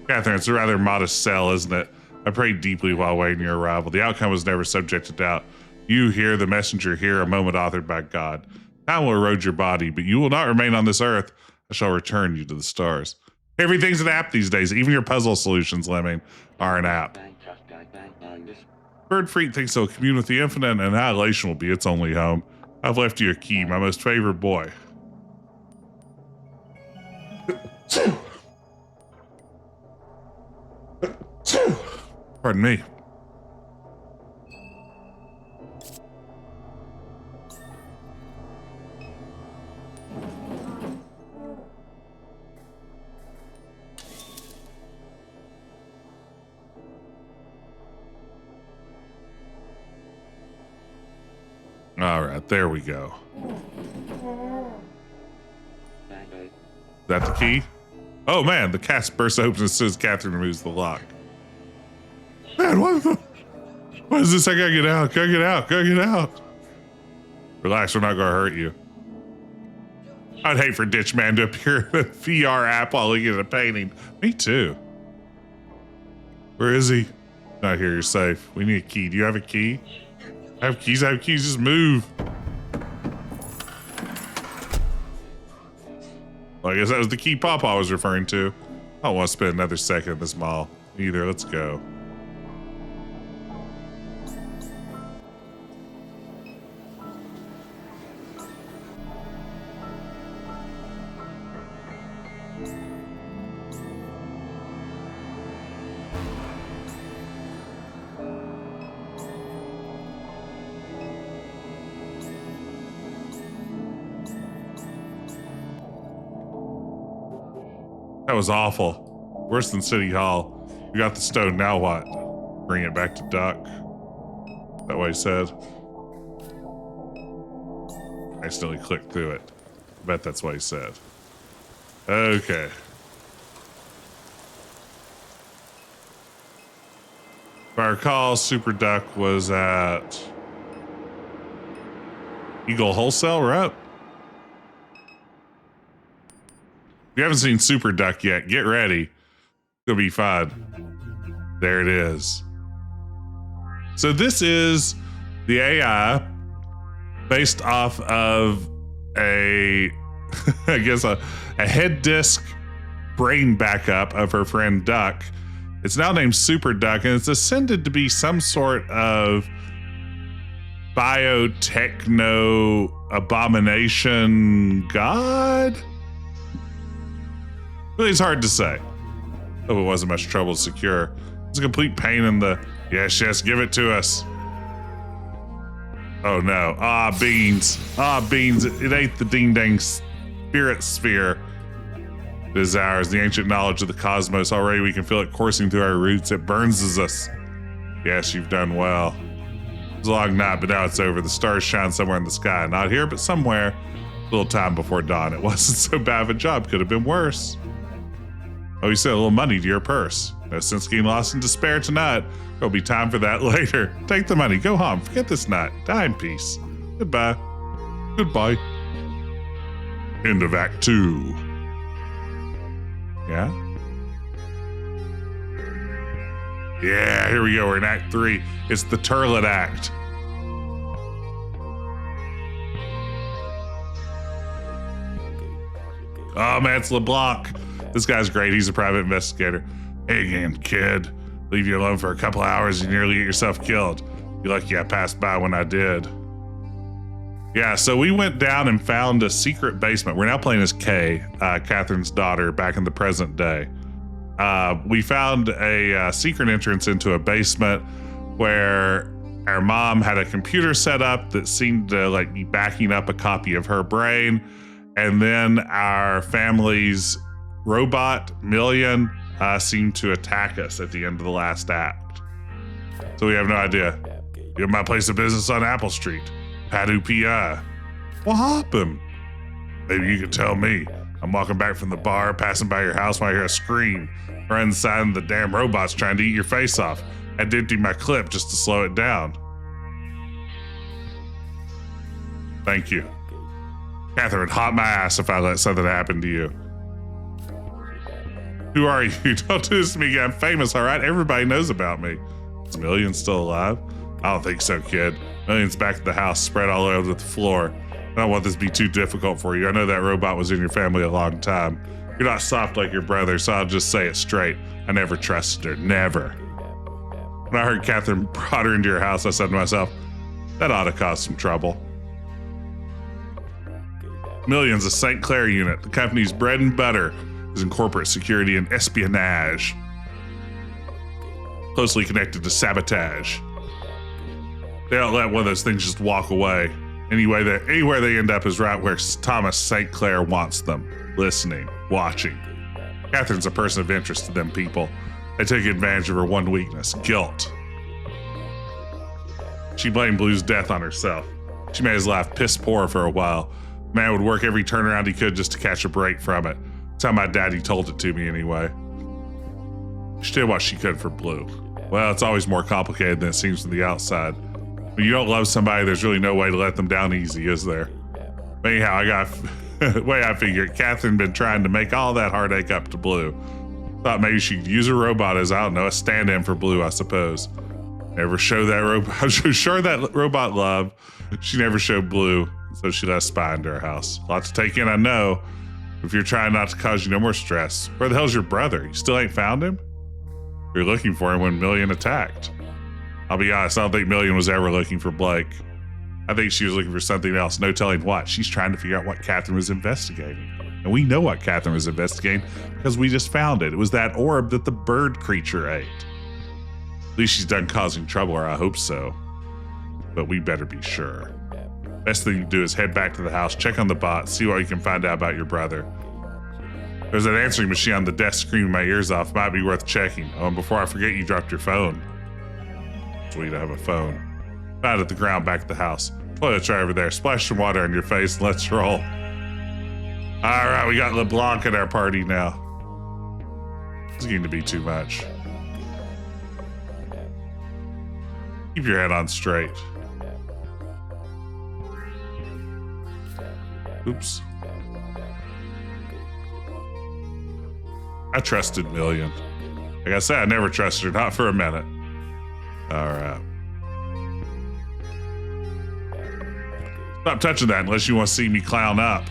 Speaker 1: Catherine, it's a rather modest cell, isn't it? I prayed deeply while waiting your arrival. The outcome was never subject to doubt. You here, the messenger here, a moment authored by God. Time will erode your body, but you will not remain on this earth. I shall return you to the stars. Everything's an app these days. Even your puzzle solutions, Lemming, are an app. Bird Freak thinks he'll commune with the infinite, and annihilation will be its only home. I've left you a key, my most favorite boy. Pardon me. All right, there we go. Is that the key? Oh man, the cast bursts open as soon as Catherine removes the lock. Man, what is this? I gotta get out. Gotta get out. Gotta get out. Relax, we're not gonna hurt you. I'd hate for Ditch Man to appear in a VR app while looking at a painting. Me too. Where is he? Not here, you're safe. We need a key. Do you have a key? I have keys, just move. Well, I guess that was the key Pawpaw was referring to. I don't want to spend another second in this mall either. Let's go. That was awful. Worse than City Hall. We got the stone, now what? Bring it back to Duck. Is that what he said? I accidentally clicked through it. I bet that's what he said. Okay. If I recall, Superduck was at Eagle Wholesale, right? you haven't seen Superduck yet, get ready. It'll be fun. There it is. So this is the AI based off of I guess a head disk brain backup of her friend Duck. It's now named Superduck, and it's ascended to be some sort of biotechno abomination god? Really, it's hard to say. Hope it wasn't much trouble to secure. It's a complete pain in the, yes, give it to us. Oh no, beans. Beans, it ate the ding-dang spirit sphere. It is ours, the ancient knowledge of the cosmos. Already we can feel it coursing through our roots. It burns us. Yes, you've done well. It was a long night, but now it's over. The stars shine somewhere in the sky. Not here, but somewhere. A little time before dawn. It wasn't so bad of a job. Could have been worse. Oh, you said a little money to your purse. No sense getting lost in despair tonight. There'll be time for that later. Take the money. Go home. Forget this night. Die in peace. Goodbye. Goodbye. End of Act 2. Yeah? Yeah, here we go. We're in Act 3. It's the Turlet Act. Oh, man, it's LeBlanc. This guy's great. He's a private investigator. Hey again, kid. Leave you alone for a couple hours and you nearly get yourself killed. You're lucky I passed by when I did. Yeah, so we went down and found a secret basement. We're now playing as Kay, Catherine's daughter, back in the present day. We found a secret entrance into a basement where our mom had a computer set up that seemed to like be backing up a copy of her brain. And then our family's robot, Million, seemed to attack us at the end of the last act. So we have no idea. You have my place of business on Apple Street. Padu P.I. What happened? Maybe you could tell me. I'm walking back from the bar, passing by your house when I hear a scream. Right inside and the damn robot's trying to eat your face off. I had to empty my clip just to slow it down. Thank you. Catherine, hot my ass if I let something happen to you. Who are you? Don't do this to me again. I'm famous, all right? Everybody knows about me. Is Million still alive? I don't think so, kid. Million's back at the house, spread all over the floor. I don't want this to be too difficult for you. I know that robot was in your family a long time. You're not soft like your brother, so I'll just say it straight. I never trusted her. Never. When I heard Catherine brought her into your house, I said to myself, that ought to cause some trouble. Million's a St. Clair unit. The company's bread and butter is in corporate security and espionage. Closely connected to sabotage. They don't let one of those things just walk away. Anywhere they end up is right where Thomas St. Clair wants them. Listening, watching. Catherine's a person of interest to them people. They take advantage of her one weakness, guilt. She blamed Blue's death on herself. She made his life piss poor for a while. The man would work every turnaround he could just to catch a break from it. That's how my daddy told it to me anyway. She did what she could for Blue. Well, it's always more complicated than it seems from the outside. When you don't love somebody, there's really no way to let them down easy, is there? But anyhow, the way I figured, Catherine been trying to make all that heartache up to Blue. Thought maybe she'd use a robot as, I don't know, a stand-in for Blue, I suppose. Never show that robot, sure that robot love. She never showed Blue, so she let a spy into her house. A lot to take in, I know. If you're trying not to cause you no more stress, where the hell's your brother? You still ain't found him? You're looking for him when Million attacked. I'll be honest, I don't think Million was ever looking for Blake. I think she was looking for something else, no telling what. She's trying to figure out what Catherine was investigating. And we know what Catherine was investigating because we just found it. It was that orb that the bird creature ate. At least she's done causing trouble, or I hope so. But we better be sure. Best thing you do is head back to the house, check on the bot, see what you can find out about your brother. There's an answering machine on the desk screaming my ears off. Might be worth checking. Oh, and before I forget, you dropped your phone. Sweet, I have a phone. Found it at the ground back at the house. Toilet's right over there. Splash some water on your face and let's roll. All right, we got LeBlanc at our party now. It's getting to be too much. Keep your head on straight. Oops. I trusted Million. Like I said, I never trusted her, not for a minute. All right. Stop touching that unless you want to see me clown up.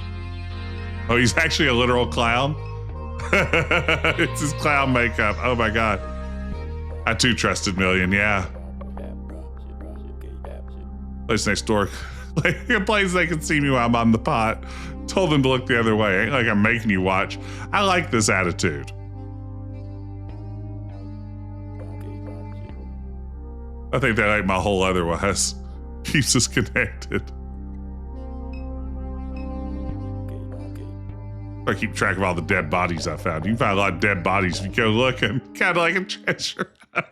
Speaker 1: Oh, he's actually a literal clown? It's his clown makeup. Oh my God. I too trusted Million, yeah. Place next door. Like a place they can see me while I'm on the pot. Told them to look the other way. Ain't like I'm making you watch. I like this attitude. I think that ain't my whole otherwise. Keeps us connected. I keep track of all the dead bodies I found. You can find a lot of dead bodies if you go looking. Kind of like a treasure hunt.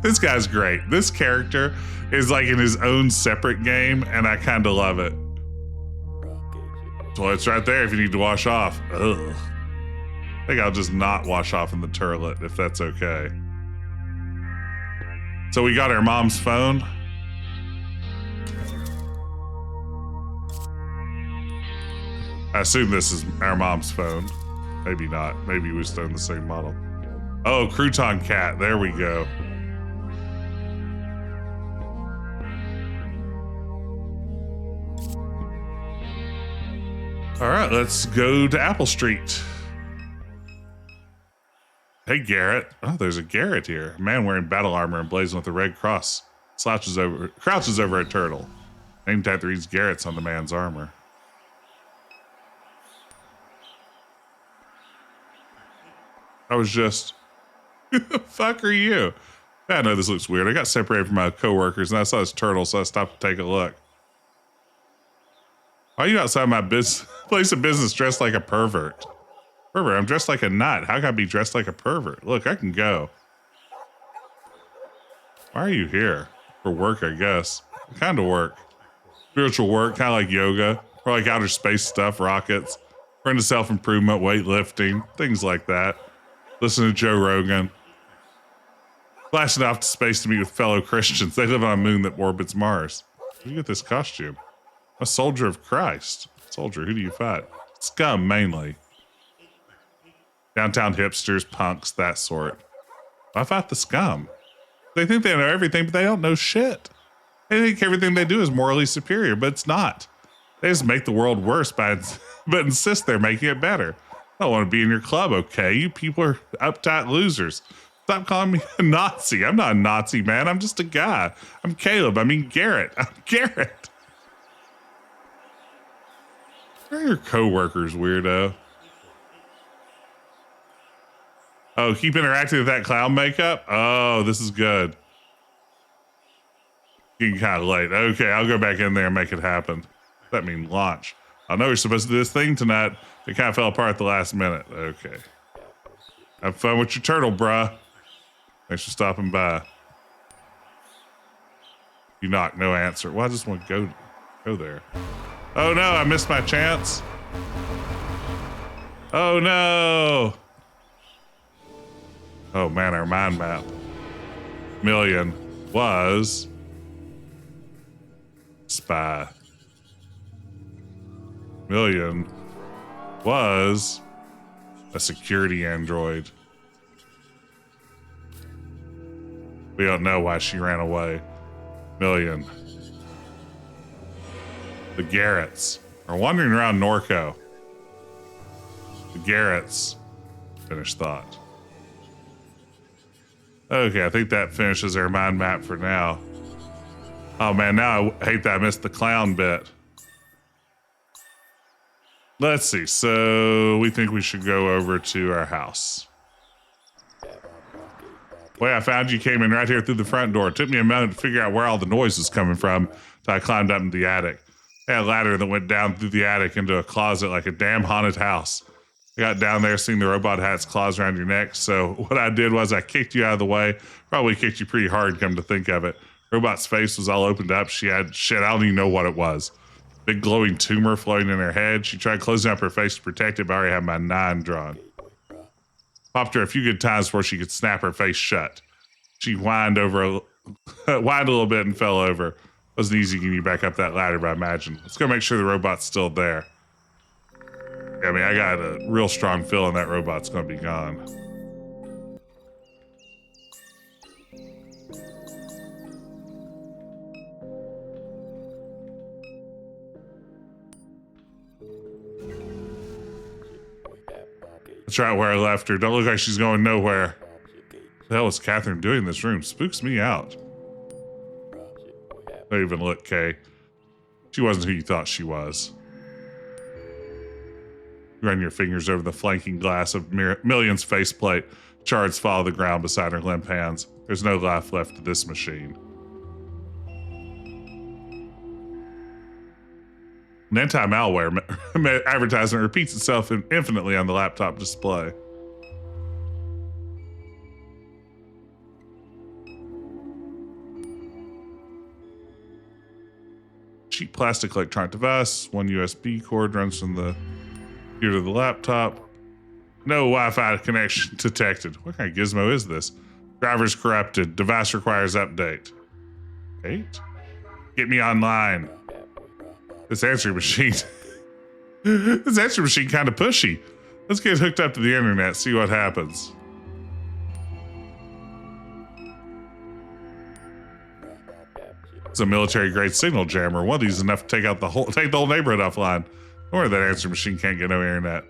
Speaker 1: This guy's great. This character is like in his own separate game, and I kind of love it. Toilet's right there if you need to wash off. Ugh. I think I'll just not wash off in the toilet if that's okay. So we got our mom's phone. I assume this is our mom's phone. Maybe not. Maybe we're still in the same model. Oh, Crouton Cat. There we go. All right, let's go to Apple Street. Hey, Garrett. Oh, there's a Garrett here. A man wearing battle armor and blazing with a red cross. Crouches over a turtle. Name tag reads Garrett's on the man's armor. I was just, who the fuck are you? I know this looks weird. I got separated from my coworkers and I saw this turtle, so I stopped to take a look. Why are you outside my place of business dressed like a pervert? Pervert, I'm dressed like a nut. How can I be dressed like a pervert? Look, I can go. Why are you here? For work, I guess. What kind of work? Spiritual work, kind of like yoga, or like outer space stuff, rockets. We're into self-improvement, weightlifting, things like that. Listen to Joe Rogan. Blasting off to space to meet with fellow Christians. They live on a moon that orbits Mars. Where do you get this costume? A soldier of Christ. Soldier, who do you fight? Scum, mainly. Downtown hipsters, punks, that sort. I fight the scum. They think they know everything, but they don't know shit. They think everything they do is morally superior, but it's not. They just make the world worse but insist they're making it better. I don't want to be in your club, okay? You people are uptight losers. Stop calling me a Nazi. I'm not a Nazi, man. I'm just a guy. I'm Caleb. I mean Garrett. I'm Garrett. Where are your coworkers, weirdo? Oh, keep interacting with that clown makeup? Oh, this is good. Getting kind of late. Okay, I'll go back in there and make it happen. That means launch. I know you're supposed to do this thing tonight. It kind of fell apart at the last minute. Okay. Have fun with your turtle, bruh. Thanks for stopping by. You knock, no answer. Well, I just want to go there. Oh no, I missed my chance. Oh no. Oh man, our mind map. Million was spy. Million was a security android. We don't know why she ran away. Million. The Garretts are wandering around Norco. The Garretts. Finished thought. Okay, I think that finishes our mind map for now. Oh man, now I hate that I missed the clown bit. Let's see, so we think we should go over to our house. Way I found you came in right here through the front door. It took me a moment to figure out where all the noise was coming from, so I climbed up into the attic. I had a ladder that went down through the attic into a closet like a damn haunted house. I got down there, seeing the robot hat's claws around your neck, so what I did was I kicked you out of the way. Probably kicked you pretty hard, come to think of it. Robot's face was all opened up. She had shit, I don't even know what it was. Big glowing tumor floating in her head. She tried closing up her face to protect it, but I already had my 9 drawn. Popped her a few good times before she could snap her face shut. She whined a little bit and fell over. Wasn't easy getting you back up that ladder, but I imagine. Let's go make sure the robot's still there. I mean, I got a real strong feeling that robot's gonna be gone. That's right where I left her. Don't look like she's going nowhere. What the hell is Catherine doing in this room? Spooks me out. Don't even look, Kay. She wasn't who you thought she was. You run your fingers over the flanking glass of Million's faceplate. Shards follow the ground beside her limp hands. There's no life left to this machine. An anti-malware advertisement repeats itself infinitely on the laptop display. Cheap plastic electronic device. One USB cord runs from the computer to the laptop. No Wi-Fi connection detected. What kind of gizmo is this? Driver's corrupted. Device requires update. Kate? Get me online. This answering machine. This answering machine kind of pushy. Let's get hooked up to the internet, see what happens. It's a military-grade signal jammer. One of these is enough to take the whole neighborhood offline. No wonder that answering machine can't get no internet.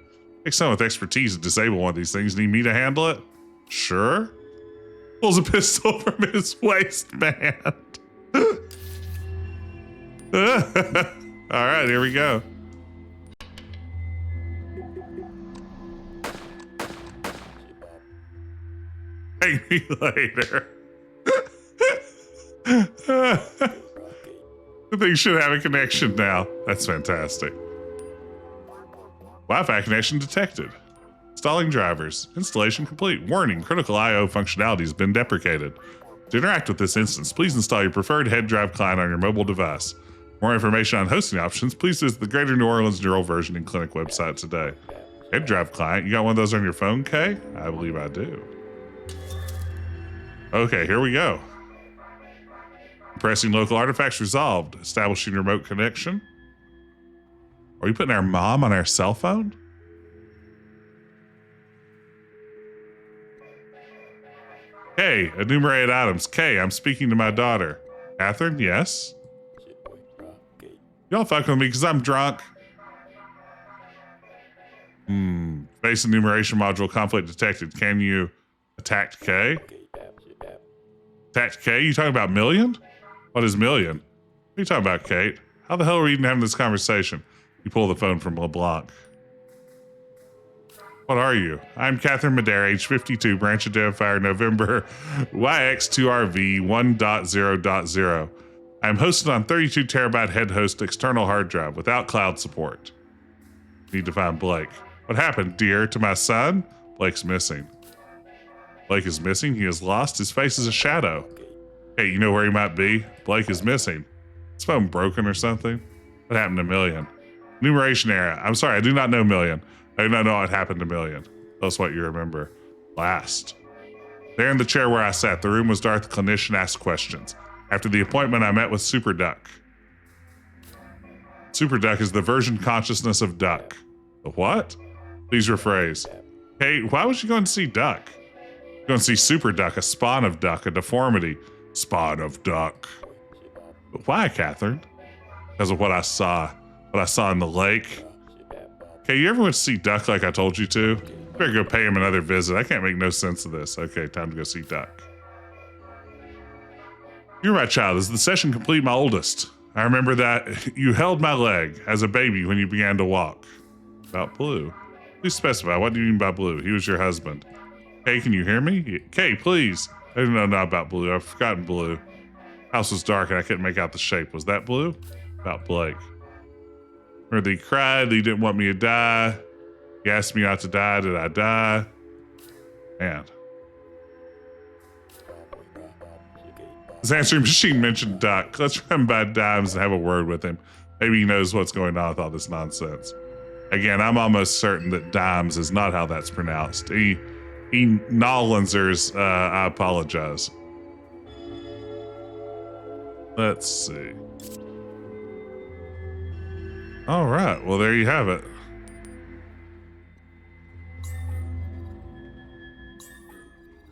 Speaker 1: Take someone with expertise to disable one of these things. Need me to handle it? Sure. Pulls a pistol from his waistband. All right, here we go. Hang me later. The thing should have a connection now. That's fantastic. Wi-Fi connection detected. Installing drivers. Installation complete. Warning, critical I/O functionality has been deprecated. To interact with this instance, please install your preferred head drive client on your mobile device. For more information on hosting options, please visit the Greater New Orleans Neural Version and Clinic website today. Head drive client, you got one of those on your phone, Kay? I believe I do. Okay, here we go. Pressing local artifacts resolved. Establishing remote connection. Are you putting our mom on our cell phone? Hey, enumerated items. Kay, I'm speaking to my daughter. Catherine, yes? Y'all fucking with me because I'm drunk. Base enumeration module conflict detected. Can you attack K? Attack K? You talking about Million? What is Million? What are you talking about, Kate? How the hell are we even having this conversation? You pull the phone from LeBlanc. What are you? I'm Catherine Madera, age 52, branch identifier November YX2RV 1.0.0. I'm hosted on 32 terabyte head host external hard drive without cloud support. Need to find Blake. What happened, dear, to my son? Blake's missing. Blake is missing? He is lost? His face is a shadow. Hey, you know where he might be? Blake is missing. His phone broken or something? What happened to Million? Enumeration error. I'm sorry, I do not know Million. I do not know what happened to Million. Tell us what you remember. Last. There in the chair where I sat, the room was dark. The clinician asked questions. After the appointment, I met with Superduck. Superduck is the version consciousness of Duck. The what? Please rephrase. Hey, why was you going to see Duck? You're going to see Superduck, a spawn of Duck, a deformity. Spawn of Duck. But why, Catherine? Because of what I saw. What I saw in the lake. Okay, you ever went to see Duck like I told you to? You better go pay him another visit. I can't make no sense of this. Okay, time to go see Duck. You're right, child. Is the session complete, my oldest? I remember that you held my leg as a baby when you began to walk. About Blue. Please specify. What do you mean by Blue? He was your husband. Kay, can you hear me? Kay, please. I don't know not about Blue. I've forgotten Blue. House was dark and I couldn't make out the shape. Was that Blue? About Blake. Remember that he cried that he didn't want me to die. He asked me not to die. Did I die? Man. This answering machine mentioned Duck. Let's run by Dimes and have a word with him. Maybe he knows what's going on with all this nonsense. Again, I'm almost certain that Dimes is not how that's pronounced. He Nollensers, I apologize. Let's see. All right, well, there you have it.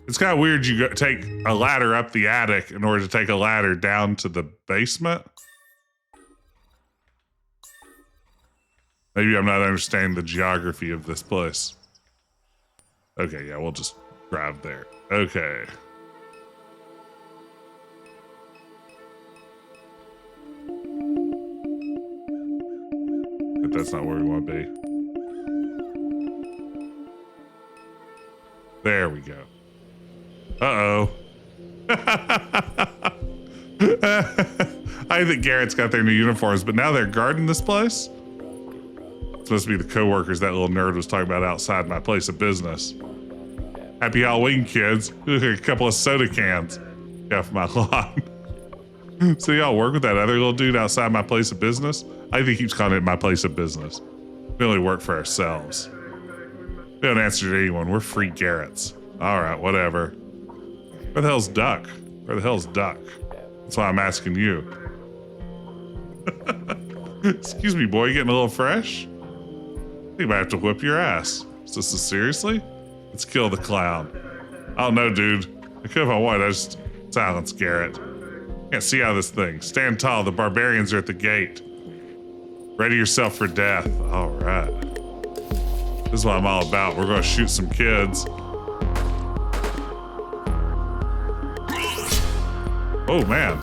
Speaker 1: It's kind of weird you take a ladder up the attic in order to take a ladder down to the basement. Maybe I'm not understanding the geography of this place. Okay, yeah, we'll just drive there. Okay. But that's not where we want to be. There we go. Uh-oh. I think Garrett's got their new uniforms, but now they're guarding this place? It's supposed to be the co-workers that little nerd was talking about outside my place of business. Happy Halloween, kids. A couple of soda cans. Yeah, for my lawn. So y'all work with that other little dude outside my place of business? I think he keeps calling it my place of business. We only work for ourselves. We don't answer to anyone. We're free Garretts. All right, whatever. Where the hell's Duck? Where the hell's Duck? That's why I'm asking you. Excuse me, boy, you getting a little fresh? You might have to whip your ass. Is this seriously? Let's kill the clown. I don't know, dude. I could if I wanted. I just silence Garrett. Can't see out of this thing. Stand tall. The barbarians are at the gate. Ready yourself for death. All right. This is what I'm all about. We're going to shoot some kids. Oh, man.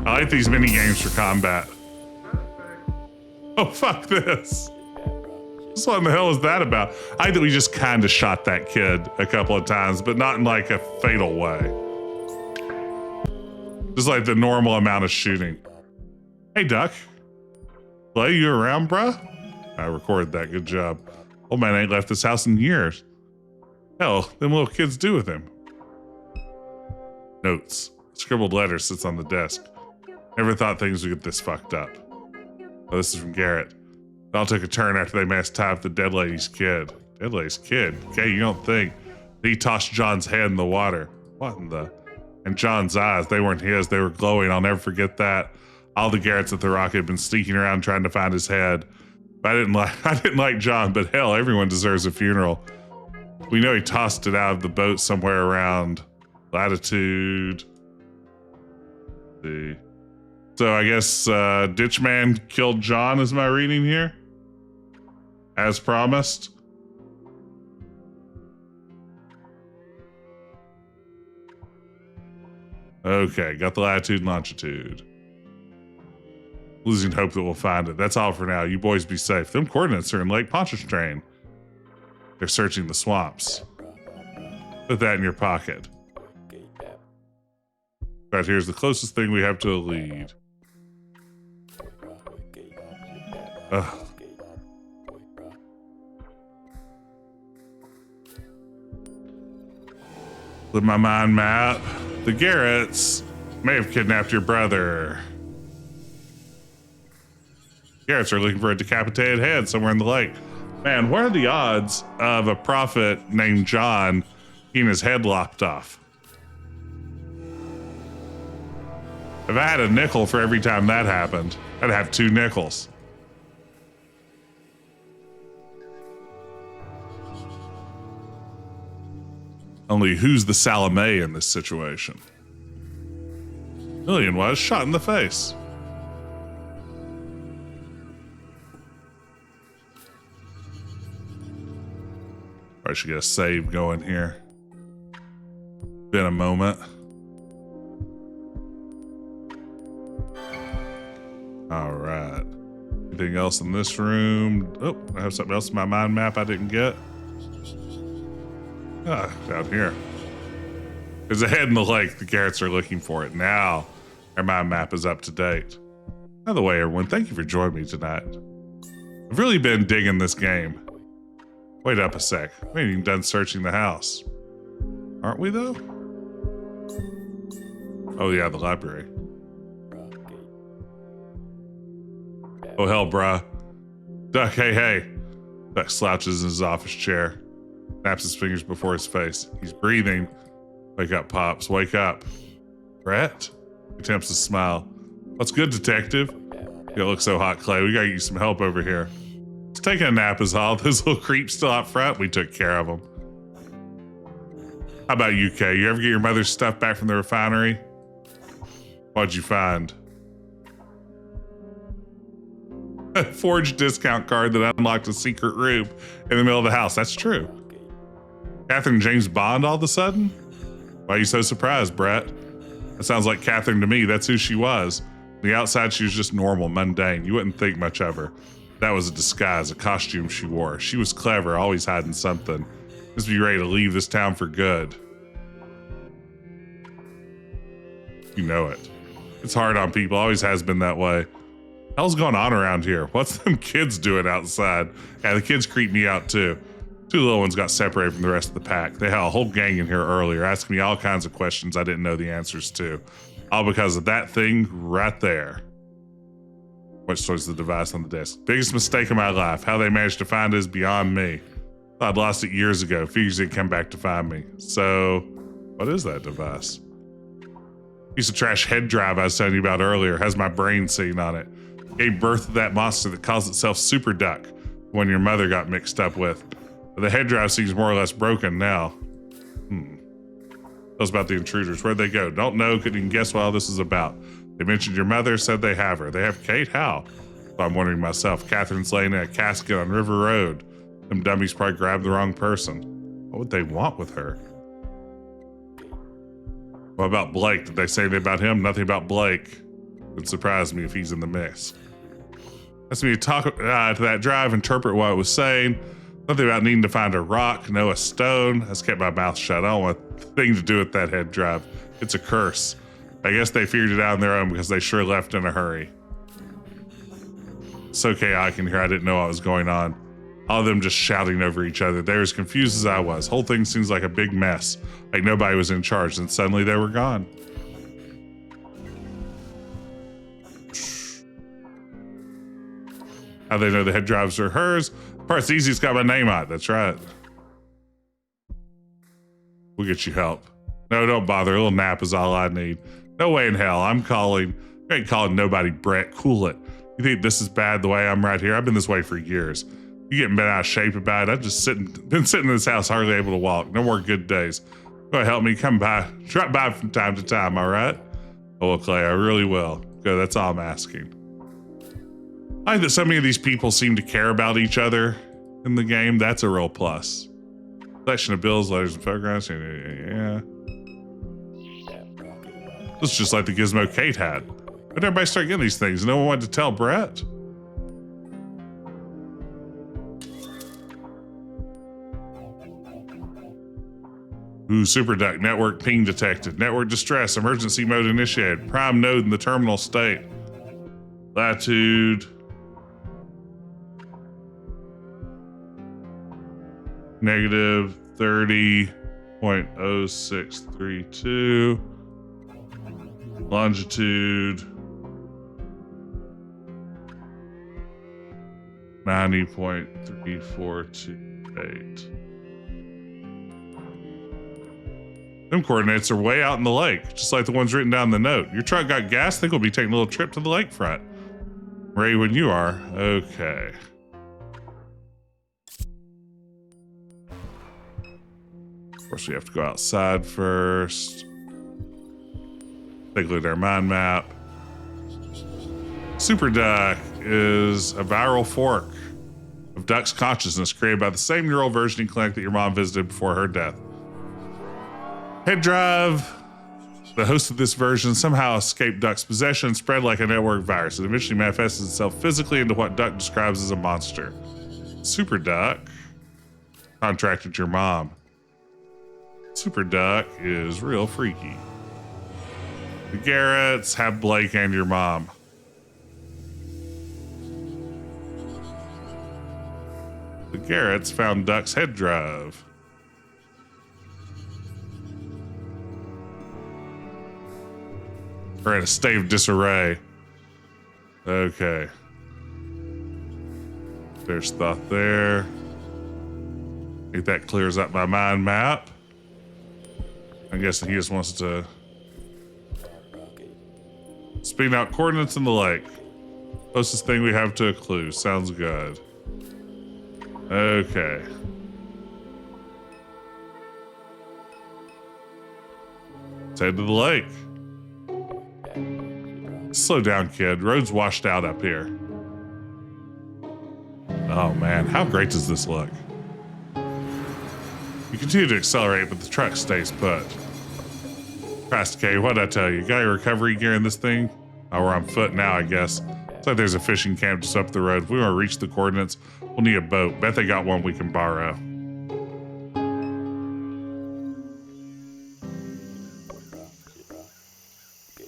Speaker 1: I like these mini games for combat. Oh, fuck this. What in the hell is that about? I think we just kind of shot that kid a couple of times, but not in like a fatal way. Just like the normal amount of shooting. Hey, Duck. Play you around, bruh? I recorded that. Good job. Old man ain't left this house in years. Hell, them little kids do with him. Notes. Scribbled letter sits on the desk. Never thought things would get this fucked up. Oh, this is from Garrett. It all took a turn after they managed to tie up the dead lady's kid. Dead lady's kid? Okay, you don't think. He tossed John's head in the water. What in the... And John's eyes, they weren't his, they were glowing. I'll never forget that. All the Garretts at the Rock had been sneaking around trying to find his head. But I didn't like John, but hell, everyone deserves a funeral. We know he tossed it out of the boat somewhere around latitude. Let's see. So I guess Ditchman killed John is my reading here? As promised. Okay, got the latitude and longitude. Losing hope that we'll find it. That's all for now. You boys be safe. Them coordinates are in Lake Pontchartrain. They're searching the swamps. Put that in your pocket. Right here's the closest thing we have to a lead. Ugh. With my mind map, the Garretts may have kidnapped your brother. Garretts are looking for a decapitated head somewhere in the lake. Man, what are the odds of a prophet named John getting his head lopped off? If I had a nickel for every time that happened, I'd have 2 nickels. Only who's the Salome in this situation? Lillian was shot in the face. I should get a save going here. Been a moment. All right. Anything else in this room? Oh, I have something else in my mind map I didn't get. Ah, down here. There's a head in the lake. The Garretts are looking for it. Now, our mind map is up to date. By the way, everyone, thank you for joining me tonight. I've really been digging this game. Wait up a sec. We ain't even done searching the house. Aren't we, though? Oh, yeah, the library. Oh, hell, bruh. Duck, hey. Duck slouches in his office chair. Snaps his fingers before his face. He's breathing. Wake up, Pops. Wake up. Brett? He attempts to smile. What's good, detective? You look so hot, Clay. We gotta get you some help over here. Just taking a nap is all. Those little creeps still out front. We took care of them. How about you, Kay? You ever get your mother's stuff back from the refinery? What'd you find? A forged discount card that unlocked a secret room in the middle of the house. That's true. Catherine James Bond all of a sudden? Why are you so surprised, Brett? That sounds like Catherine to me. That's who she was. On the outside, she was just normal, mundane. You wouldn't think much of her. That was a disguise, a costume she wore. She was clever, always hiding something. Must be ready to leave this town for good. You know it. It's hard on people, always has been that way. Hell's going on around here? What's them kids doing outside? Yeah, the kids creep me out too. Two little ones got separated from the rest of the pack. They had a whole gang in here earlier, asking me all kinds of questions I didn't know the answers to. All because of that thing right there. Which towards the device on the desk. Biggest mistake of my life. How they managed to find it is beyond me. I'd lost it years ago. Figures they'd come back to find me. So, what is that device? Piece of trash head drive I was telling you about earlier. Has my brain sitting on it. Gave birth to that monster that calls itself Superduck, the one your mother got mixed up with. But the head drive seems more or less broken now. Tell us about the intruders. Where'd they go? Don't know. Couldn't even guess what all this is about. They mentioned your mother, said they have her. They have Kate? How? So I'm wondering myself. Catherine's laying in a casket on River Road. Them dummies probably grabbed the wrong person. What would they want with her? What about Blake? Did they say anything about him? Nothing about Blake. Would surprise me if he's in the mix. Asked me to talk to that drive, interpret what it was saying. Nothing about needing to find a rock, no a stone. I just kept my mouth shut. I don't want a thing to do with that head drive. It's a curse. I guess they figured it out on their own because they sure left in a hurry. It's okay, I can hear. I didn't know what was going on. All of them just shouting over each other. They were as confused as I was. Whole thing seems like a big mess. Like nobody was in charge, and suddenly they were gone. How they know the head drives are hers? The part's easy, it's got my name on it. That's right. We'll get you help. No, don't bother. A little nap is all I need. No way in hell. I'm calling. You ain't calling nobody Brett. Cool it. You think this is bad the way I'm right here? I've been this way for years. You getting bent out of shape about it? I've just been sitting in this house hardly able to walk. No more good days. Go ahead, help me. Come by. Drop by from time to time, all right? Oh, well, Clay, I really will. Good, that's all I'm asking. I like that so many of these people seem to care about each other in the game. That's a real plus. Collection of bills, letters, and photographs. Yeah. This is just like the gizmo Kate had. When did everybody start getting these things? No one wanted to tell Brett. Ooh, Superduck, network ping detected. Network distress, emergency mode initiated. Prime node in the terminal state. Latitude. Negative 30.0632. Longitude 90.3428. Them coordinates are way out in the lake, just like the ones written down in the note. Your truck got gas? Think we'll be taking a little trip to the lakefront. Ready when you are. Okay. Of course, we have to go outside first. Take a look at our mind map. Superduck is a viral fork of Duck's consciousness created by the same neural versioning clinic that your mom visited before her death. Head drive, the host of this version, somehow escaped Duck's possession and spread like a network virus. It eventually manifested itself physically into what Duck describes as a monster. Superduck contracted your mom. Superduck is real freaky. The Garretts have Blake and your mom. The Garretts found Duck's head drive. We're in a state of disarray. Okay. There's thought there. I think that clears up my mind map. I'm guessing he just wants to speed out coordinates in the lake. Closest thing we have to a clue. Sounds good. Okay. Let's head to the lake. Slow down, kid. Road's washed out up here. Oh man, how great does this look? You continue to accelerate, but the truck stays put. Christ, K, what'd I tell you? Got your recovery gear in this thing? Oh, we're on foot now, I guess. Looks like there's a fishing camp just up the road. If we want to reach the coordinates, we'll need a boat. Bet they got one we can borrow.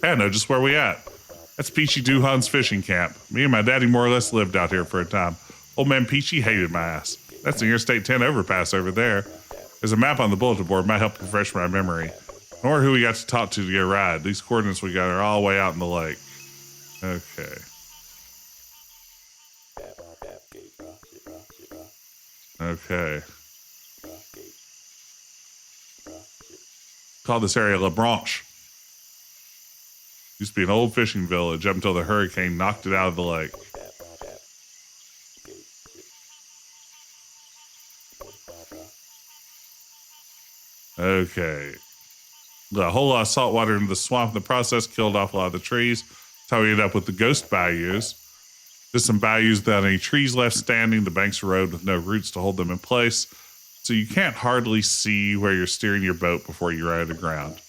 Speaker 1: I know just where we at. That's Peachy Doohan's fishing camp. Me and my daddy more or less lived out here for a time. Old man Peachy hated my ass. That's the Interstate 10 overpass over there. There's a map on the bulletin board. Might help refresh my memory. Or who we got to talk to get a ride. These coordinates we got are all the way out in the lake. Okay. Okay. Call this area LeBlanc. Used to be an old fishing village up until the hurricane knocked it out of the lake. Okay. A whole lot of salt water into the swamp in the process killed off a lot of the trees. That's how we ended up with the ghost bayous. There's some bayous without any trees left standing. The banks of the road with no roots to hold them in place. So you can't hardly see where you're steering your boat before you ride aground.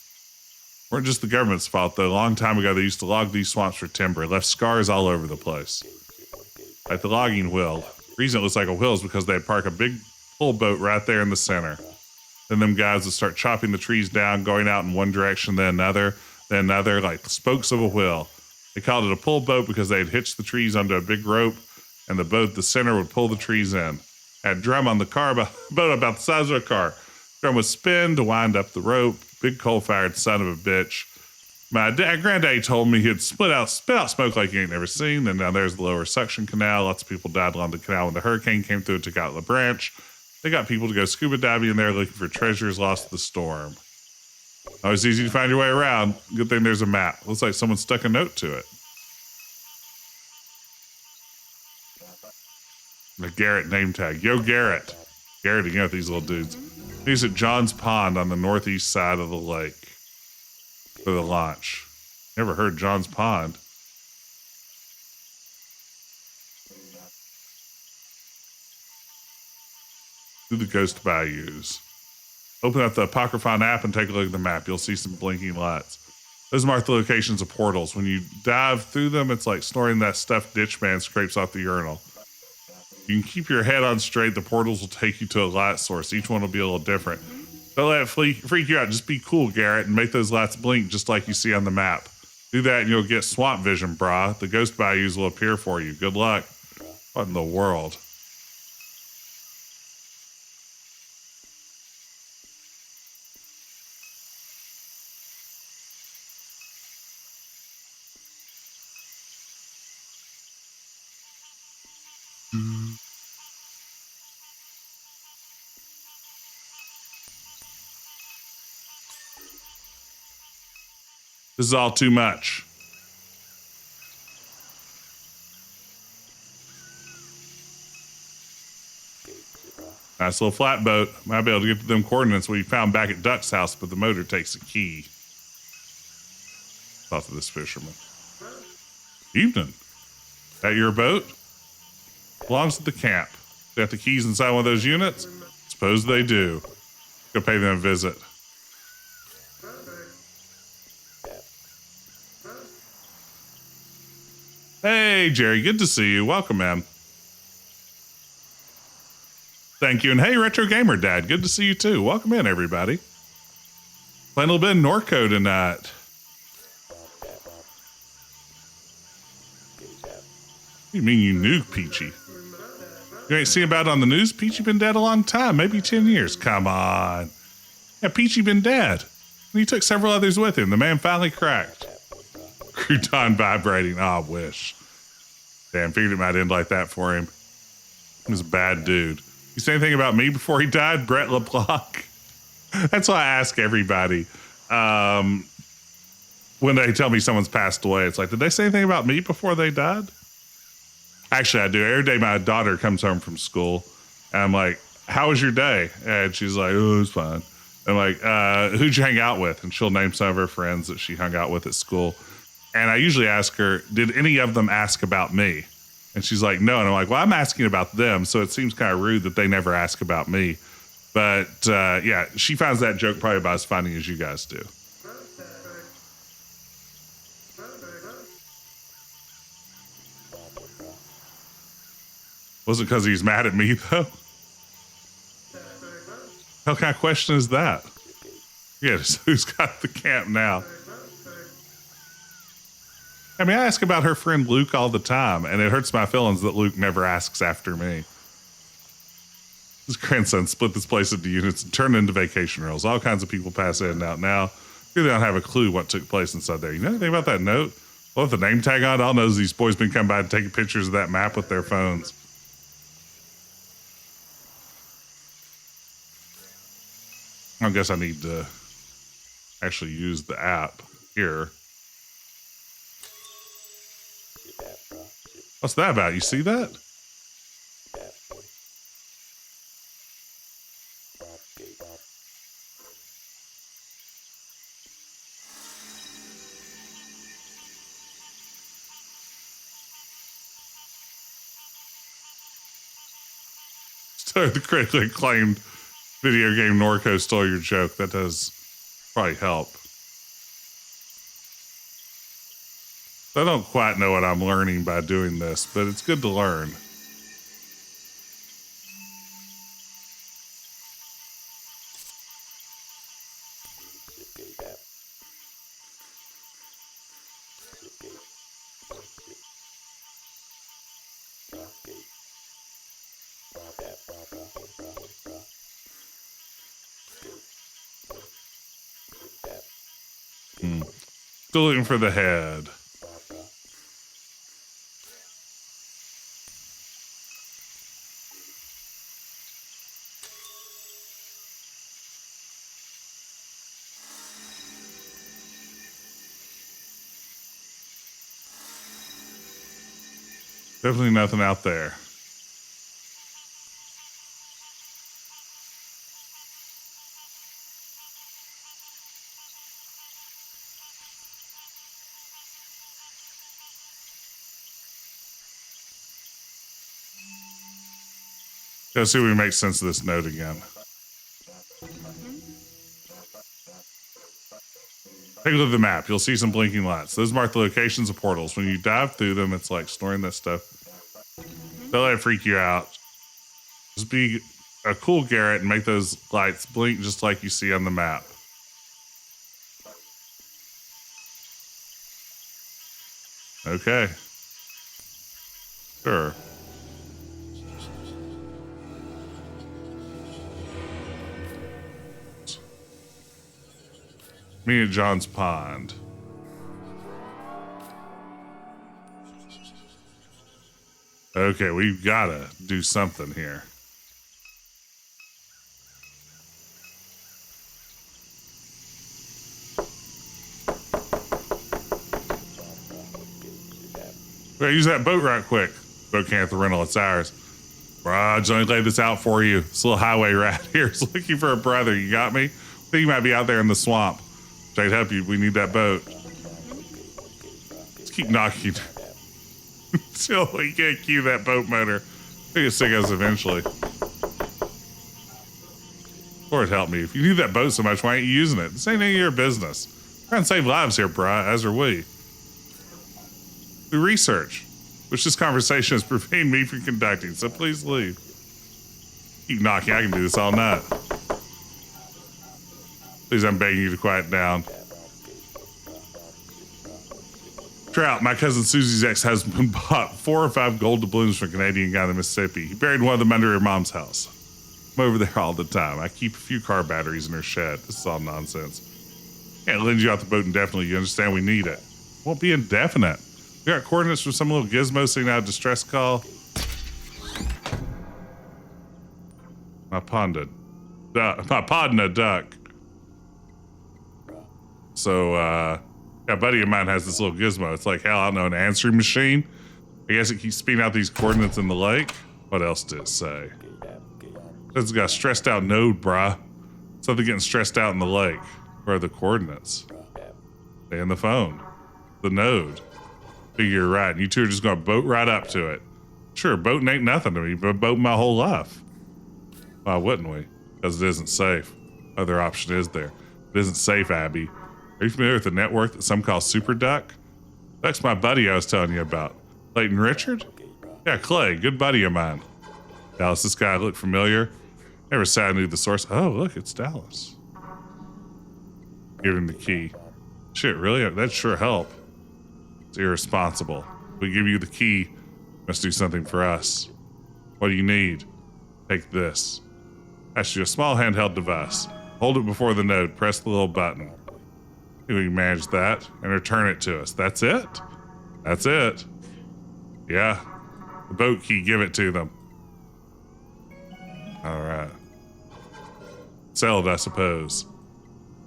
Speaker 1: Weren't just the government's fault, though. A long time ago, they used to log these swamps for timber. It left scars all over the place. Like the logging wheel. The reason it looks like a wheel is because they'd park a big pull boat right there in the center. Then them guys would start chopping the trees down, going out in one direction, then another, like the spokes of a wheel. They called it a pull boat because they'd hitch the trees onto a big rope, and the boat at the center would pull the trees in. Had a drum on the boat about the size of a car. Drum would spin to wind up the rope. Big coal-fired son of a bitch. My granddaddy told me he'd spit out smoke like you ain't never seen. And now there's the lower suction canal. Lots of people died along the canal when the hurricane came through and took out the branch. They got people to go scuba diving in there looking for treasures lost to the storm. Always easy to find your way around. Good thing there's a map. Looks like someone stuck a note to it. The Garrett name tag. Yo, Garrett. Garrett, you know these little dudes. He's at John's Pond on the northeast side of the lake for the launch. Never heard John's Pond. Do the ghost bayous. Open up the Apocryphon app and take a look at the map. You'll see some blinking lights. Those mark the locations of portals. When you dive through them, it's like snoring that stuffed ditch man scrapes off the urinal. You can keep your head on straight. The portals will take you to a light source. Each one will be a little different. Don't let it freak you out. Just be cool, Garrett, and make those lights blink just like you see on the map. Do that and you'll get swamp vision, brah. The ghost bayous will appear for you. Good luck. What in the world? This is all too much. Nice little flatboat. Might be able to get to them coordinates we found back at Duck's house, but the motor takes a key. Thought of this fisherman. Evening. That your boat? Belongs to the camp. Got the keys inside one of those units? Suppose they do. Go pay them a visit. Hey, Jerry, good to see you. Welcome, man. Thank you. And hey, Retro Gamer Dad, good to see you too. Welcome in, everybody. Playing a little bit of Norco tonight. What do you mean you knew Peachy? You ain't seen about it on the news? Peachy been dead a long time, maybe 10 years. Come on. Yeah, Peachy been dead. And he took several others with him. The man finally cracked. Crouton vibrating. Oh, I wish. Damn, figured it might end like that for him. He was a bad dude. You say anything about me before he died? Brett LeBlanc. That's why I ask everybody. When they tell me someone's passed away, it's like, did they say anything about me before they died? Actually, I do. Every day my daughter comes home from school, and I'm like, how was your day? And she's like, oh, it was fine. I'm like, who'd you hang out with? And she'll name some of her friends that she hung out with at school. And I usually ask her, did any of them ask about me? And she's like, no. And I'm like, well, I'm asking about them. So it seems kind of rude that they never ask about me. But yeah, she finds that joke probably about as funny as you guys do. Was it because he's mad at me, though? What kind of question is that? Yeah, so who's got the camp now? I mean, I ask about her friend Luke all the time, and it hurts my feelings that Luke never asks after me. His grandson split this place into units and turned into vacation rentals. All kinds of people pass in and out now. They don't have a clue what took place inside there. You know anything about that note? Well, with the name tag on, all knows these boys been coming by and taking pictures of that map with their phones. I guess I need to actually use the app here. What's that about? You see that? So the critically acclaimed video game Norco stole your joke. That does probably help. I don't quite know what I'm learning by doing this, but it's good to learn. Still looking for the head. Definitely nothing out there. Let's see if we can make sense of this note again. Take a look at the map. You'll see some blinking lights. Those mark the locations of portals. When you dive through them, it's like snoring that stuff. Don't let it freak you out. Just be a cool Garrett and make those lights blink just like you see on the map. Okay. Sure. Me at John's Pond. Okay, we've got to do something here. We're use that boat right quick. Boat can't the rental, it's ours. Bruh, just only laid this out for you. This little highway rat here is looking for a brother. You got me? I think you might be out there in the swamp. I'd help you. We need that boat. Let's keep knocking. Still, we can't cue that boat motor. I think it's sick us eventually. Lord help me. If you need that boat so much, why ain't you using it? This ain't any of your business. We're trying to save lives here, brah, as are we. Through research, which this conversation has prevented me from conducting, so please leave. Keep knocking. I can do this all night. Please, I'm begging you to quiet down. Trout, my cousin Susie's ex-husband bought 4 or 5 gold doubloons from a Canadian guy in the Mississippi. He buried one of them under her mom's house. I'm over there all the time. I keep a few car batteries in her shed. This is all nonsense. Can't lend you out the boat indefinitely. You understand we need it. Won't be indefinite. We got coordinates from some little gizmo sending out a distress call. My Podna duck. So, yeah, a buddy of mine has this little gizmo. It's like, hell, I don't know, an answering machine. I guess it keeps spitting out these coordinates in the lake. What else did it say? It's got a stressed out node, brah. Something getting stressed out in the lake. Where are the coordinates? Stay in the phone. The node. Figure you're right. You two are just going to boat right up to it. Sure, boating ain't nothing to me, but boating my whole life. Why wouldn't we? Because it isn't safe. Other option is there. It isn't safe, Abby. Are you familiar with the network that some call Superduck? That's my buddy I was telling you about. Clayton Richard? Yeah, Clay, good buddy of mine. Dallas, this guy look familiar? Never said I knew the source. Oh, look, it's Dallas. Give him the key. Shit, really? That'd sure help. It's irresponsible. We give you the key. You must do something for us. What do you need? Take this. That's you a small handheld device. Hold it before the node. Press the little button. We can manage that and return it to us. That's it? That's it. Yeah. The boat key, give it to them. All right. Sell it, I suppose.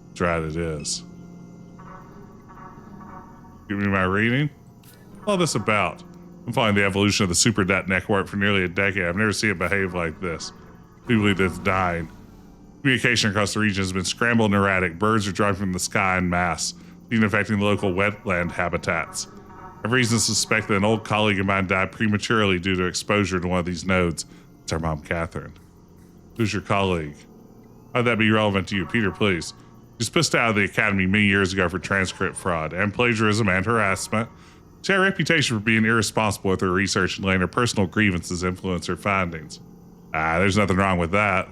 Speaker 1: That's right, it is. Give me my reading. What's all this about? I'm following the evolution of the Superduck network for nearly a decade. I've never seen it behave like this. People believe that it's dying. Communication across the region has been scrambled and erratic. Birds are dropping from the sky en masse, even affecting the local wetland habitats. I have reason to suspect that an old colleague of mine died prematurely due to exposure to one of these nodes. It's our mom, Catherine. Who's your colleague? How'd that be relevant to you? Peter, please. She was pushed out of the academy many years ago for transcript fraud and plagiarism and harassment. She had a reputation for being irresponsible with her research and letting her personal grievances influence her findings. There's nothing wrong with that.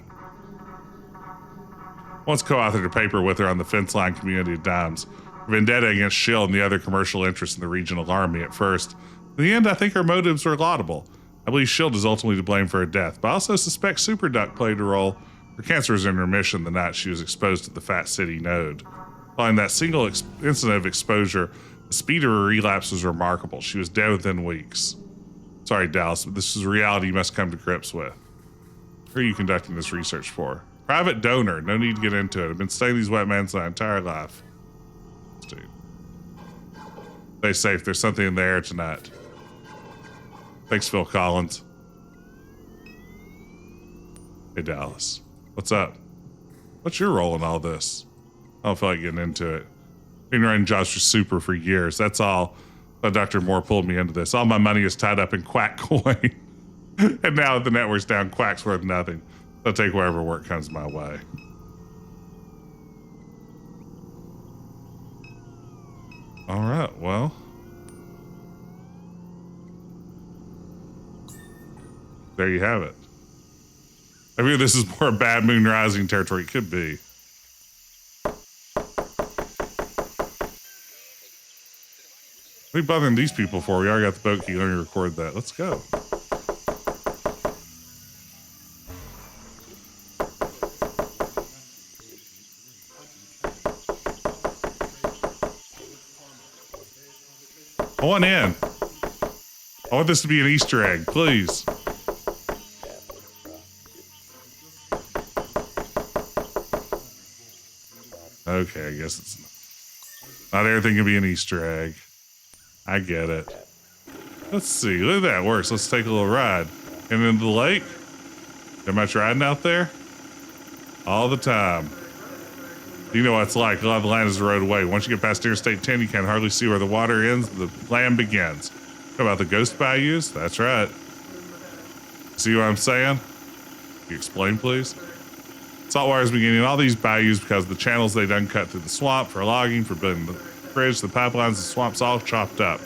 Speaker 1: Once co-authored a paper with her on the fence line community of dimes. Vendetta against Shield and the other commercial interests in the region alarmed me at first. In the end, I think her motives were laudable. I believe Shield is ultimately to blame for her death, but I also suspect Superduck played a role. Her cancer was in remission the night she was exposed to the Fat City node. Following that single incident of exposure, the speed of her relapse was remarkable. She was dead within weeks. Sorry, Dallas, but this is a reality you must come to grips with. Who are you conducting this research for? Private donor. No need to get into it. I've been studying these wetlands my entire life. Dude. Stay safe. There's something in the air tonight. Thanks, Phil Collins. Hey, Dallas. What's up? What's your role in all this? I don't feel like getting into it. Been running jobs for Super for years. That's all. But Dr. Moore pulled me into this. All my money is tied up in Quack coin. And now that the network's down, Quack's worth nothing. I'll take wherever work comes my way. All right, well. There you have it. I figure this is more Bad Moon Rising territory. It could be. What are you bothering these people for? We already got the boat key. Let me record that. Let's go. I want in. I want this to be an Easter egg, please. Okay, I guess it's not everything can be an Easter egg. I get it. Let's see. Look at that works. Let's take a little ride. And into the lake. That much riding out there? All the time. You know what it's like. A lot of the land is the road away. Once you get past Interstate 10, you can hardly see where the water ends, the land begins. What about the ghost bayous? That's right. See what I'm saying? Can you explain, please? Saltwater is beginning in all these bayous because of the channels they done cut through the swamp for logging, for building the bridge, the pipelines, the swamps all chopped up.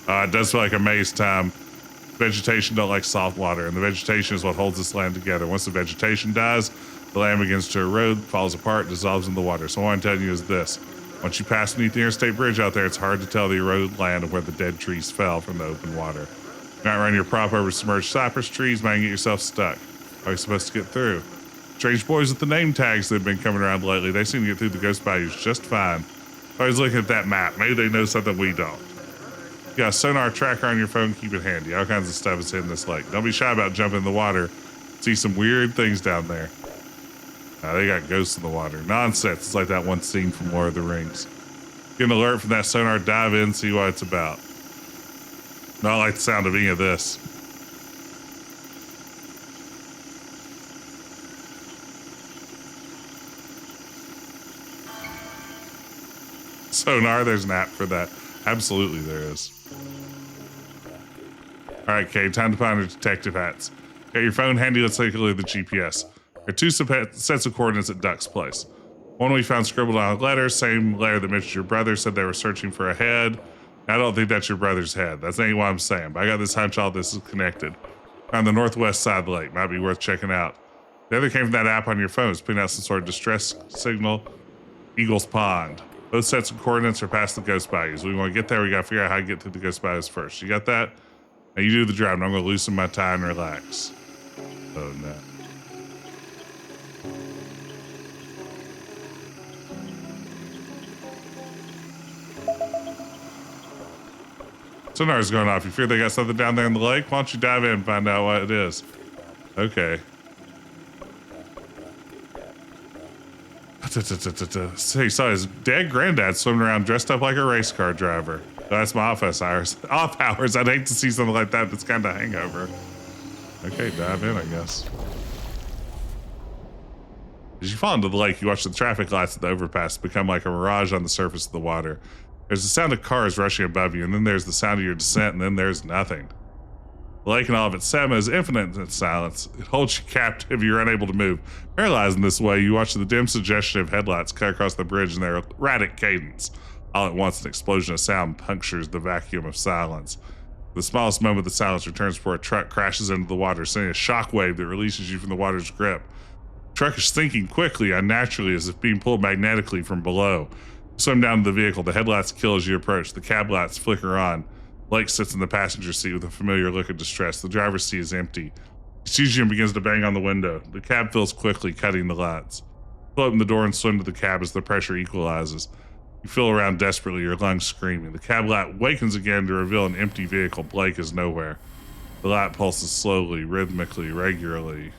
Speaker 1: It does feel like a maze time. Vegetation don't like salt water, and the vegetation is what holds this land together. Once the vegetation dies, the land begins to erode, falls apart, dissolves in the water. So what I'm telling you is this. Once you pass beneath the interstate bridge out there, it's hard to tell the eroded land of where the dead trees fell from the open water. You're not running your prop over submerged cypress trees, might get yourself stuck. How are you supposed to get through? Strange boys with the name tags that have been coming around lately, they seem to get through the ghost bayous just fine. Always looking at that map. Maybe they know something we don't. You got a sonar tracker on your phone, keep it handy. All kinds of stuff is in this lake. Don't be shy about jumping in the water. See some weird things down there. They got ghosts in the water. Nonsense. It's like that one scene from Lord of the Rings. Get an alert from that sonar, dive in, see what it's about. Not like the sound of any of this. Sonar, there's an app for that. Absolutely there is. All right, Kay, time to find our detective hats. Got your phone handy, let's take a look at the GPS. There are two sets of coordinates at Duck's place. One we found scribbled on a letter, same letter that mentioned your brother, said they were searching for a head. I don't think that's your brother's head. That's ain't what I'm saying, but I got this hunch all this is connected. On the northwest side of the lake, might be worth checking out. The other came from that app on your phone. It's putting out some sort of distress signal. Eagles Pond. Both sets of coordinates are past the ghost bayous. We want to get there, we got to figure out how to get to the ghost bayous first. You got that? Now you do the drive, and I'm going to loosen my tie and relax. Oh, no. Sonar's going off. You fear they got something down there in the lake? Why don't you dive in and find out what it is? Okay. Hey, saw his dead granddad swimming around dressed up like a race car driver. That's my office hours. Off hours. I'd hate to see something like that that's kind of hangover. Okay, dive in, I guess. As you fall into the lake, you watch the traffic lights at the overpass become like a mirage on the surface of the water. There's the sound of cars rushing above you, and then there's the sound of your descent, and then there's nothing. The lake and all of its sema is infinite in its silence. It holds you captive, you're unable to move. Paralyzed in this way, you watch the dim suggestion of headlights cut across the bridge in their erratic cadence. All at once, an explosion of sound punctures the vacuum of silence. The smallest moment the silence returns before a truck crashes into the water, sending a shockwave that releases you from the water's grip. The truck is sinking quickly, unnaturally, as if being pulled magnetically from below. You swim down to the vehicle, the headlights kill as you approach, the cab lights flicker on. Blake sits in the passenger seat with a familiar look of distress. The driver's seat is empty. He sees you and begins to bang on the window. The cab fills quickly, cutting the lights. You open the door and swim to the cab as the pressure equalizes. You feel around desperately, your lungs screaming. The cab light wakens again to reveal an empty vehicle. Blake is nowhere. The light pulses slowly, rhythmically, regularly.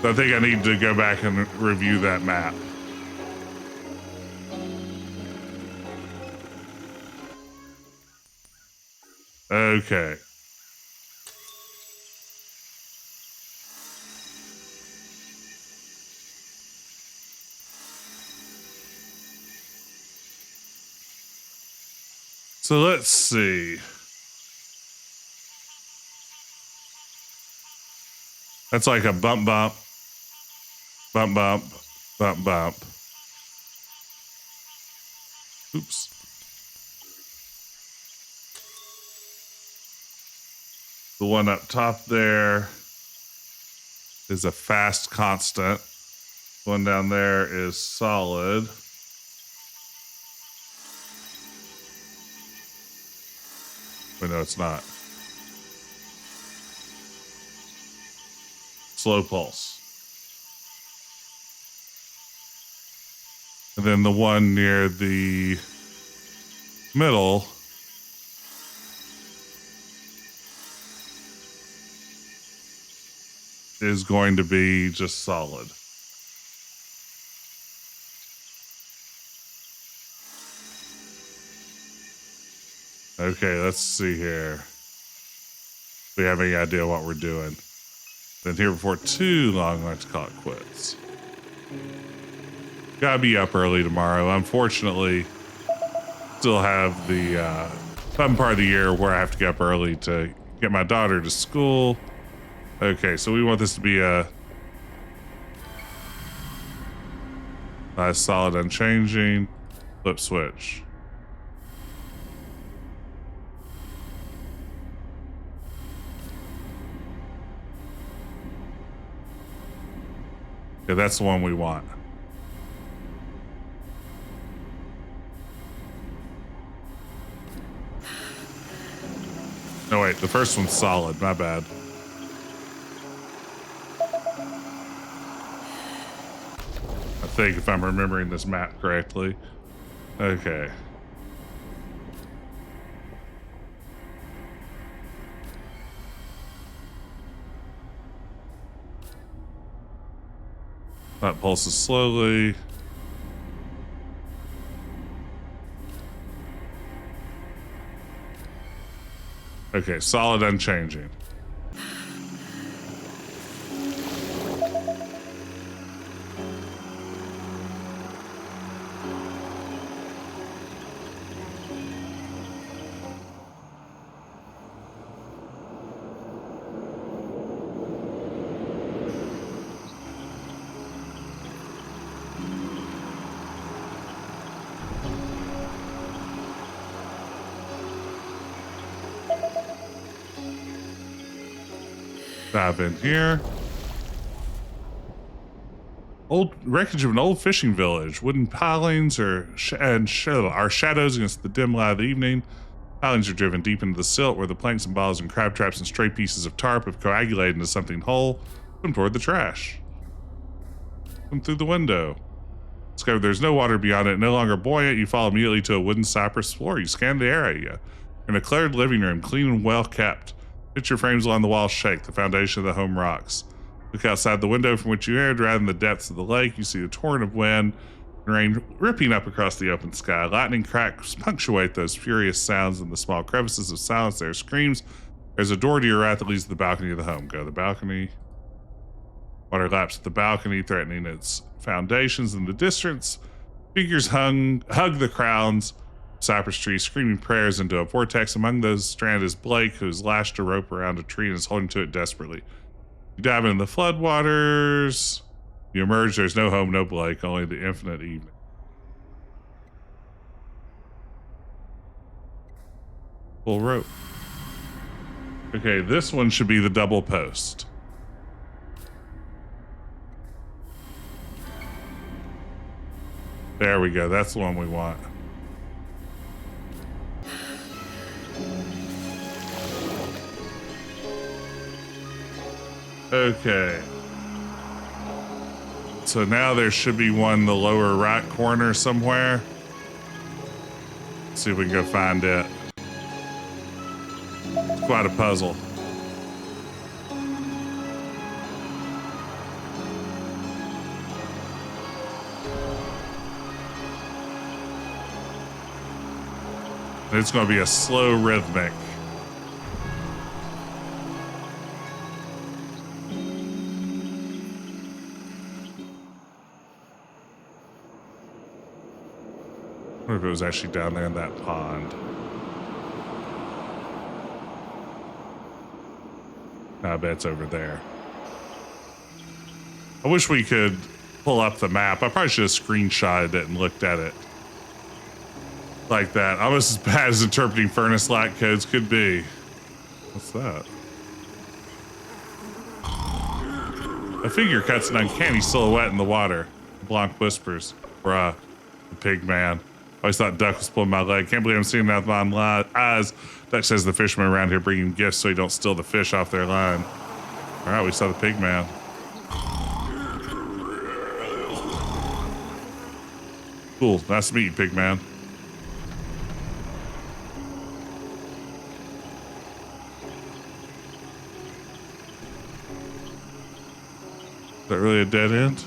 Speaker 1: So I think I need to go back and review that map. Okay. So let's see. That's like a bump, bump, bump, bump, bump, bump. Oops. The one up top there is a fast constant. The one down there is solid. Wait, no, it's not. Slow pulse. And then the one near the middle is going to be just solid. Okay, let's see here. We have any idea what we're doing. Been here before too long, let's call it quits. Gotta be up early tomorrow. Unfortunately, still have the fun part of the year where I have to get up early to get my daughter to school. Okay, so we want this to be a nice, solid, unchanging. Flip switch. Yeah, that's the one we want. No, wait, the first one's solid. My bad. I think if I'm remembering this map correctly. Okay. That pulses slowly. Okay, solid, unchanging. Dive in here. Old wreckage of an old fishing village. Wooden pilings are shadows against the dim light of the evening. Pilings are driven deep into the silt where the planks and bottles and crab traps and stray pieces of tarp have coagulated into something whole. Swim toward the trash. Swim through the window. Discover there's no water beyond it, no longer buoyant. You fall immediately to a wooden cypress floor. You scan the area. In a cleared living room, clean and well kept. Picture frames along the walls shake, the foundation of the home rocks. Look outside the window from which you entered, rather than the depths of the lake. You see a torrent of wind and rain ripping up across the open sky. Lightning cracks punctuate those furious sounds in the small crevices of silence. There are screams. There's a door to your right that leads to the balcony of the home. Go to the balcony. Water laps at the balcony, threatening its foundations. In the distance, figures hug the crowns. Cypress trees, screaming prayers into a vortex. Among those stranded is Blake, who's lashed a rope around a tree and is holding to it desperately. You dive into the floodwaters. You emerge. There's no home, no Blake, only the infinite evening. Full rope. Okay, this one should be the double post. There we go. That's the one we want. Okay. So now there should be one in the lower right corner somewhere. Let's see if we can go find it. It's quite a puzzle. It's going to be a slow rhythmic. I wonder if it was actually down there in that pond. I bet it's over there. I wish we could pull up the map. I probably should have screenshotted it and looked at it like that. Almost as bad as interpreting furnace light codes could be. What's that? A figure cuts an uncanny silhouette in the water. LeBlanc whispers, "Bruh, the pig man. Always thought Duck was pulling my leg. Can't believe I'm seeing that with my own eyes." Duck says the fishermen around here bring him gifts so he don't steal the fish off their line. All right, we saw the pig man. Cool, nice to meet you, pig man. Is that really a dead end?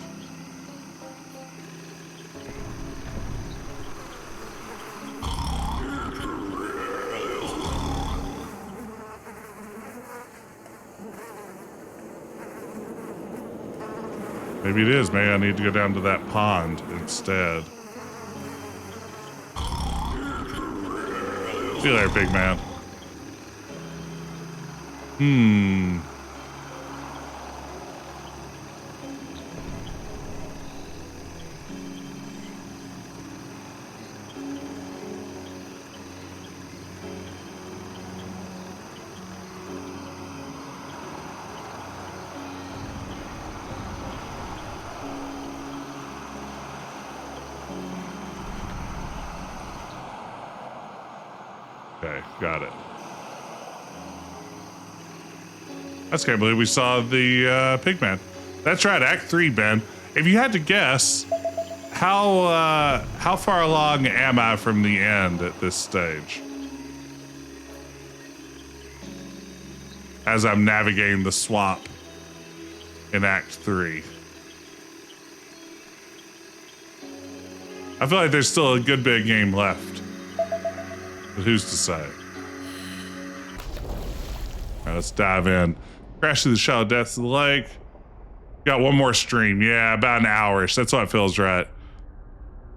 Speaker 1: Maybe it is. Maybe I need to go down to that pond instead. See you later, big man. Okay, got it. I just can't believe we saw the pigman. That's right, Act 3, Ben. If you had to guess, how far along am I from the end at this stage? As I'm navigating the swamp in Act 3. I feel like there's still a good bit of game left. But who's to say? All right, let's dive in. Crash through the shallow depths of the lake. Got one more stream. Yeah, about an hour-ish. That's what feels right.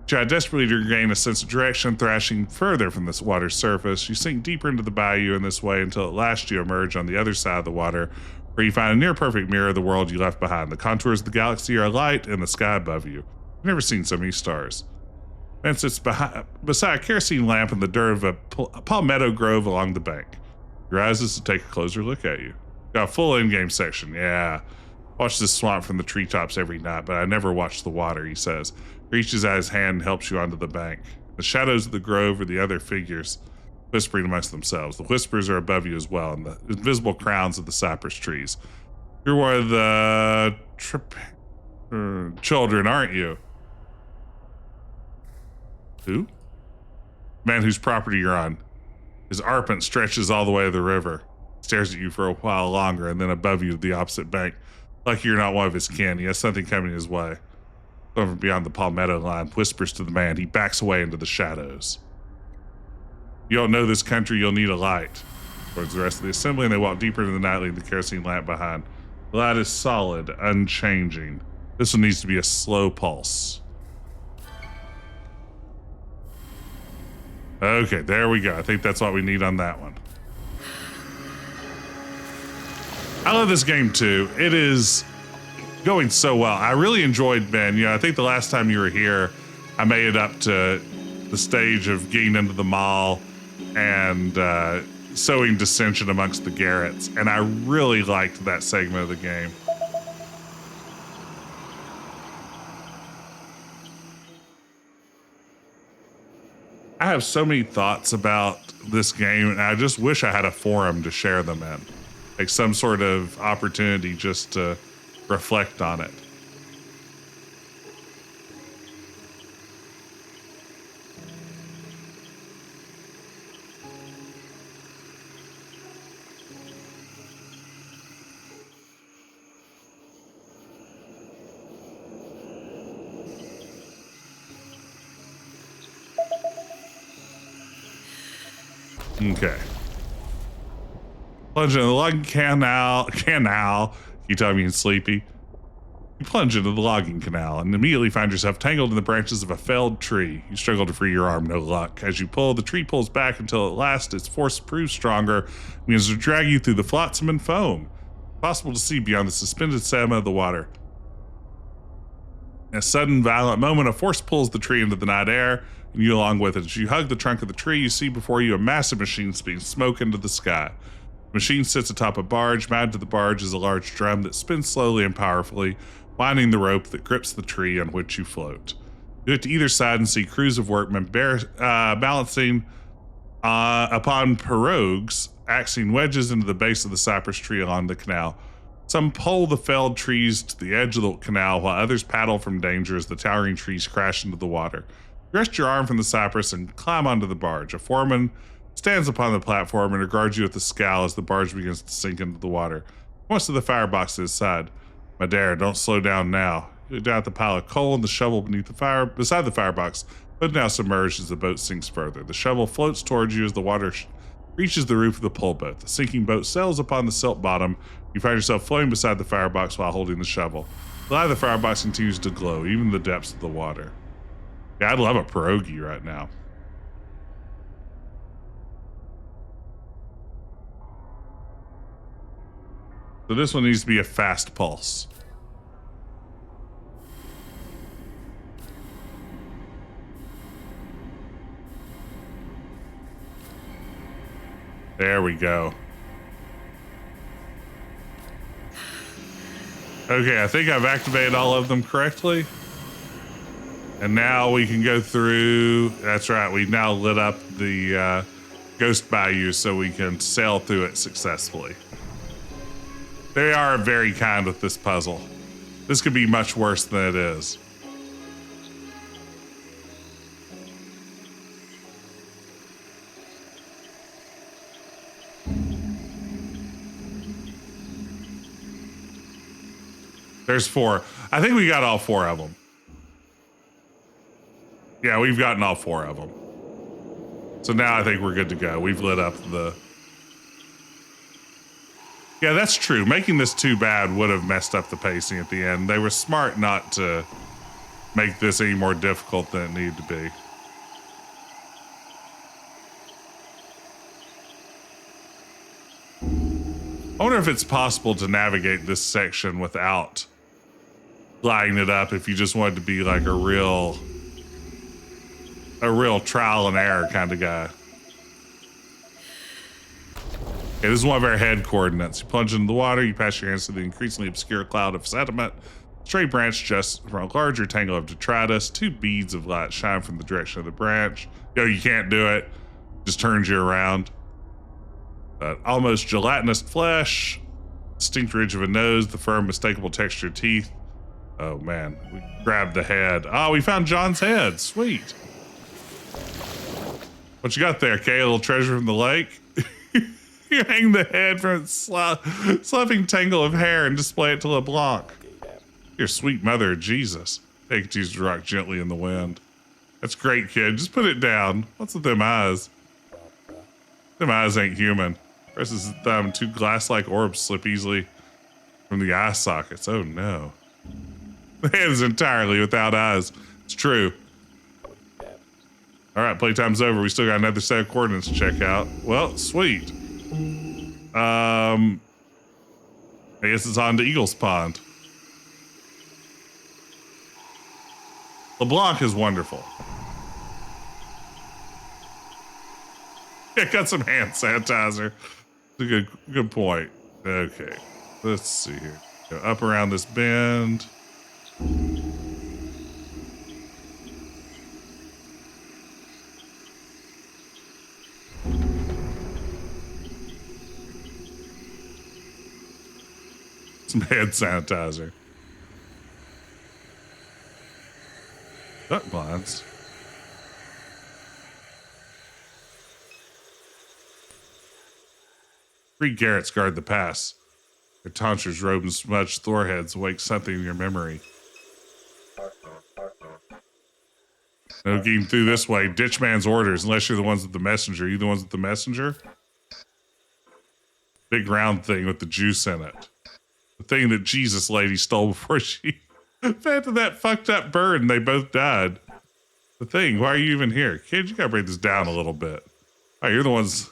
Speaker 1: Try desperately to regain a sense of direction, thrashing further from this water's surface. You sink deeper into the bayou in this way until at last you emerge on the other side of the water, where you find a near-perfect mirror of the world you left behind. The contours of the galaxy are alight in the sky above you. You've never seen so many stars. Man sits beside a kerosene lamp in the dirt of a palmetto grove along the bank. He rises to take a closer look at you. Got a full in-game section, yeah. Watch this swamp from the treetops every night, but I never watch the water, he says. Reaches out his hand and helps you onto the bank. The shadows of the grove are the other figures, whispering amongst themselves. The whispers are above you as well, and the invisible crowns of the cypress trees. You're one of the children, aren't you? Who? Man whose property you're on. His arpent stretches all the way to the river. Stares at you for a while longer, and then above you to the opposite bank. Like you're not one of his kin. He has something coming his way. Over beyond the palmetto line, whispers to the man. He backs away into the shadows. You don't know this country, you'll need a light. Towards the rest of the assembly, and they walk deeper into the night, leaving the kerosene lamp behind. The light is solid, unchanging. This one needs to be a slow pulse. Okay, there we go. I think that's what we need on that one. I love this game too. It is going so well. I really enjoyed Ben. I think the last time you were here, I made it up to the stage of getting into the mall and sowing dissension amongst the Garretts, and I really liked that segment of the game. I have so many thoughts about this game, and I just wish I had a forum to share them in. Like some sort of opportunity just to reflect on it. Okay. Plunge into the logging canal. You tell me you're sleepy. You plunge into the logging canal and immediately find yourself tangled in the branches of a felled tree. You struggle to free your arm, no luck. As you pull, the tree pulls back until at last its force proves stronger, and begins to drag you through the flotsam and foam. Possible to see beyond the suspended sediment of the water. In a sudden, violent moment, a force pulls the tree into the night air, and you along with it. As you hug the trunk of the tree, you see before you a massive machine spewing smoke into the sky. The machine sits atop a barge. Mounted to the barge is a large drum that spins slowly and powerfully, winding the rope that grips the tree on which you float. You look to either side and see crews of workmen balancing upon pirogues, axing wedges into the base of the cypress tree along the canal. Some pull the felled trees to the edge of the canal, while others paddle from danger as the towering trees crash into the water. You rest your arm from the cypress and climb onto the barge. A foreman stands upon the platform and regards you with a scowl as the barge begins to sink into the water. He points to the firebox at his side. My dear, don't slow down now. You look down at the pile of coal and the shovel beside the firebox, but now submerged as the boat sinks further. The shovel floats towards you as the water reaches the roof of the pole boat. The sinking boat sails upon the silt bottom. You find yourself floating beside the firebox while holding the shovel. The light of the firebox continues to glow, even in the depths of the water. Yeah, I'd love a pierogi right now. So this one needs to be a fast pulse. There we go. Okay, I think I've activated all of them correctly. And now we can go through, that's right, we've now lit up the Ghost Bayou so we can sail through it successfully. They are very kind with this puzzle. This could be much worse than it is. There's 4. I think we got all 4 of them. Yeah, we've gotten all 4 of them. So now I think we're good to go. We've lit up the... Yeah, that's true. Making this too bad would have messed up the pacing at the end. They were smart not to make this any more difficult than it needed to be. I wonder if it's possible to navigate this section without lighting it up if you just wanted to be like a real trial and error kind of guy. Okay, this is one of our head coordinates. You plunge into the water, you pass your hands through the increasingly obscure cloud of sediment. Straight branch just from a larger tangle of detritus. 2 beads of light shine from the direction of the branch. Yo, you can't do it. Just turns you around. Almost gelatinous flesh, distinct ridge of a nose, the firm, mistakable texture teeth. Oh man, we grabbed the head. Oh, we found John's head. Sweet. What you got there, Kay? A little treasure from the lake? You hang the head from its sloughing tangle of hair and display it to LeBlanc. Your sweet mother, Jesus. Take Jesus to rock gently in the wind. That's great, kid. Just put it down. What's with them eyes? Them eyes ain't human. Presses his thumb. 2 glass-like orbs slip easily from the eye sockets. Oh no. The head is entirely without eyes. It's true. All right, playtime's over. We still got another set of coordinates to check out. Well, sweet. I guess it's on to Eagle's Pond. LeBlanc is wonderful. Yeah, got some hand sanitizer. That's a good point. Okay, let's see here. Go up around this bend. Some hand sanitizer. Duck blinds. Three Garretts guard the pass. Their tonsures, robe, and smudged thorheads wake something in your memory. No getting through this way. Ditch man's orders, unless you're the ones with the messenger. You the ones with the messenger? Big round thing with the juice in it. The thing that Jesus lady stole before she fed to that fucked up bird and they both died. The thing, why are you even here? Kid, you gotta break this down a little bit. Oh, you're the ones,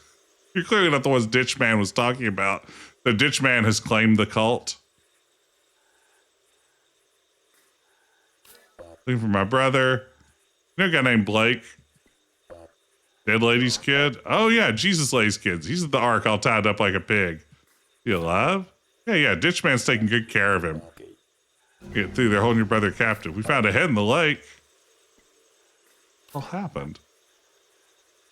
Speaker 1: you're clearly not the ones Ditch Man was talking about. The Ditch Man has claimed the cult. Looking for my brother. You know a guy named Blake? Dead lady's kid? Oh yeah, Jesus lady's kids. He's at the ark all tied up like a pig. You alive? Yeah, Ditch Man's taking good care of him. Get through there holding your brother captive. We found a head in the lake. What happened?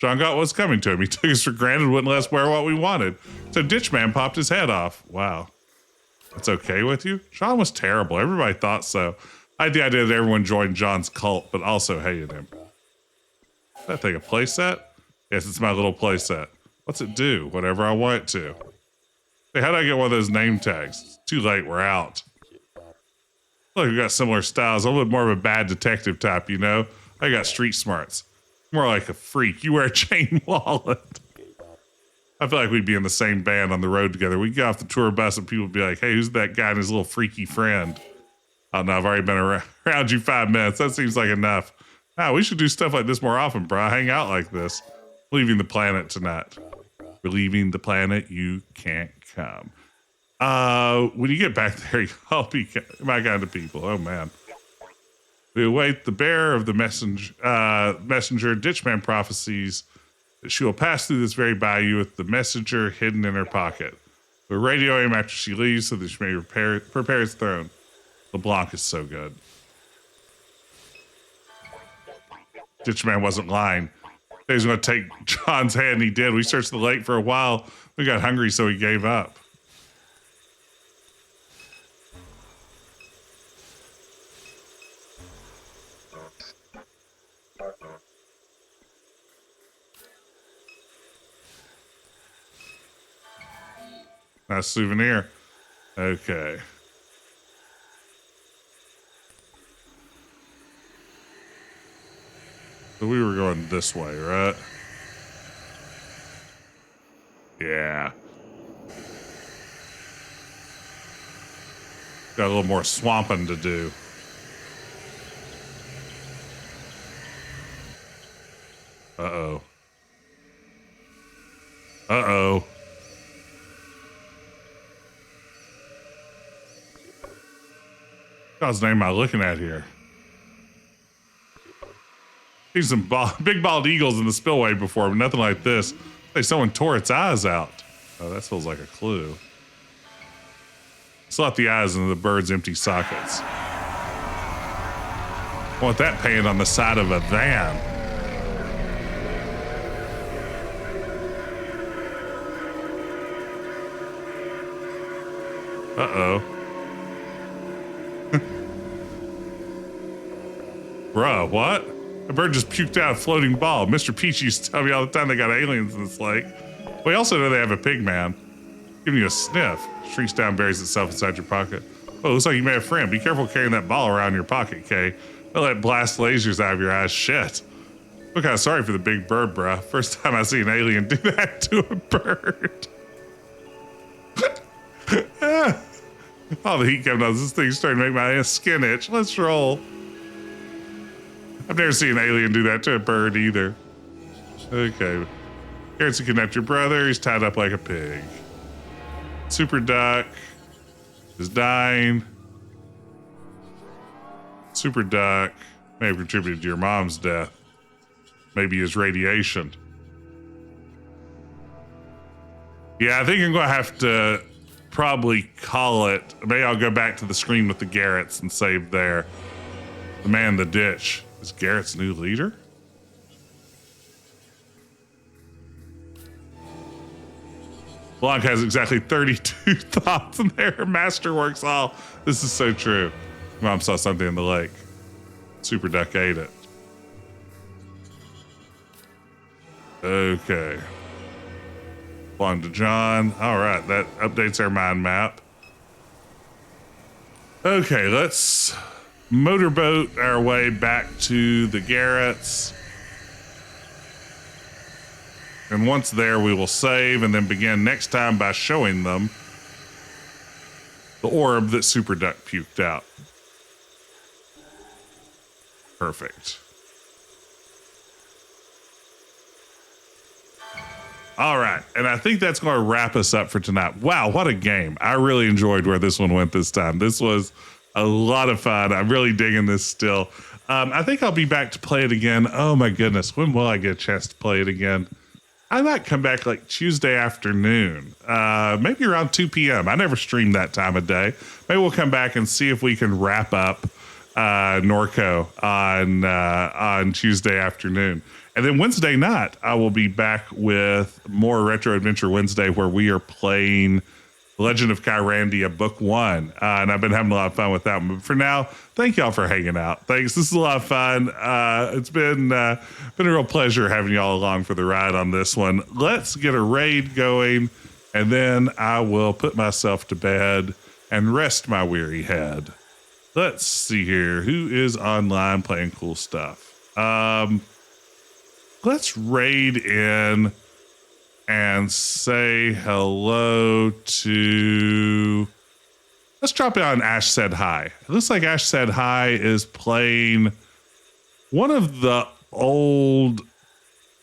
Speaker 1: John got what's coming to him. He took us for granted, wouldn't let us wear what we wanted. So Ditch Man popped his head off. Wow. That's okay with you? John was terrible. Everybody thought so. I had the idea that everyone joined John's cult, but also hated him. Is that thing a playset? Yes, it's my little playset. What's it do? Whatever I want it to. Hey, how do I get one of those name tags? It's too late, we're out. Look, we got similar styles. I'm a little bit more of a bad detective type, you know? I got street smarts. More like a freak. You wear a chain wallet. I feel like we'd be in the same band on the road together. We'd get off the tour bus and people would be like, hey, who's that guy and his little freaky friend? Oh no, I've already been around you 5 minutes. That seems like enough. Nah, we should do stuff like this more often, bro. Hang out like this. Leaving the planet tonight. We're leaving the planet. You can't come. When you get back there, I'll be my kind of people. Oh man. We await the bearer of the messenger. Ditchman prophesies that she will pass through this very bayou with the messenger hidden in her pocket. We'll radio him after she leaves so that she may prepare his throne. LeBlanc is so good. Ditchman wasn't lying. He was going to take John's head, and he did. We searched the lake for a while. We got hungry, so he gave up. Nice souvenir. Okay. So we were going this way, right? Yeah. Got a little more swamping to do. Uh-oh. Uh-oh. God's name am I looking at here? Seen some big bald eagles in the spillway before, but nothing like this. Hey, someone tore its eyes out. Oh, that feels like a clue. Slot the eyes into the bird's empty sockets. I want that painted on the side of a van. Uh-oh. Bruh, what? A bird just puked out a floating ball. Mr. Peach used to tell me all the time they got aliens in this lake. We also know they have a pig man. Giving you a sniff. Shrinks down, buries itself inside your pocket. Oh, looks like you made a friend. Be careful carrying that ball around in your pocket, Kay. Don't let blast lasers out of your eyes. Shit. I'm kind of sorry for the big bird, bruh. First time I see an alien do that to a bird. All the heat coming out. This thing's starting to make my skin itch. Let's roll. I've never seen an alien do that to a bird either. Okay. Garrett's to kidnap your brother. He's tied up like a pig. Superduck is dying. Superduck may have contributed to your mom's death. Maybe his radiation. Yeah, I think I'm going to have to probably call it. Maybe I'll go back to the screen with the Garretts and save there. The man in the ditch is Garrett's new leader. Blanc has exactly 32 thoughts in there. Masterworks all. This is so true. Mom saw something in the lake. Superduck ate it. Okay. On to John. All right, that updates our mind map. Okay, let's motorboat our way back to the Garretts. And once there, we will save and then begin next time by showing them the orb that Superduck puked out. Perfect. All right, and I think that's going to wrap us up for tonight. Wow, what a game. I really enjoyed where this one went this time. This was a lot of fun. I'm really digging this still. I think I'll be back to play it again. Oh my goodness, when will I get a chance to play it again? I might come back like Tuesday afternoon, maybe around 2 p.m. I never stream that time of day. Maybe we'll come back and see if we can wrap up Norco on Tuesday afternoon. And then Wednesday night, I will be back with more Retro Adventure Wednesday, where we are playing Legend of Kyrandia Book 1. And I've been having a lot of fun with that one. But for now, thank y'all for hanging out. Thanks. This is a lot of fun. It's been a real pleasure having y'all along for the ride on this one. Let's get a raid going, and then I will put myself to bed and rest my weary head. Let's see here. Who is online playing cool stuff? Let's raid in and say hello to... Let's drop in on Ash Said Hi. It looks like Ash Said Hi is playing one of the old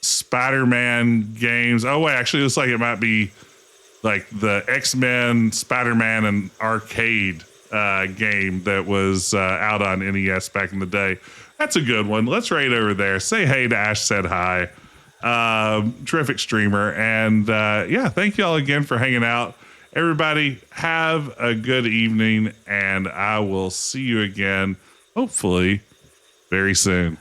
Speaker 1: Spider-Man games. Oh, wait, actually, it looks like it might be like the X-Men, Spider-Man, and arcade game that was out on NES back in the day. That's a good one. Let's raid over there. Say hey to Ash Said Hi. Terrific streamer. And yeah, thank y'all again for hanging out. Everybody, have a good evening, and I will see you again, hopefully, very soon.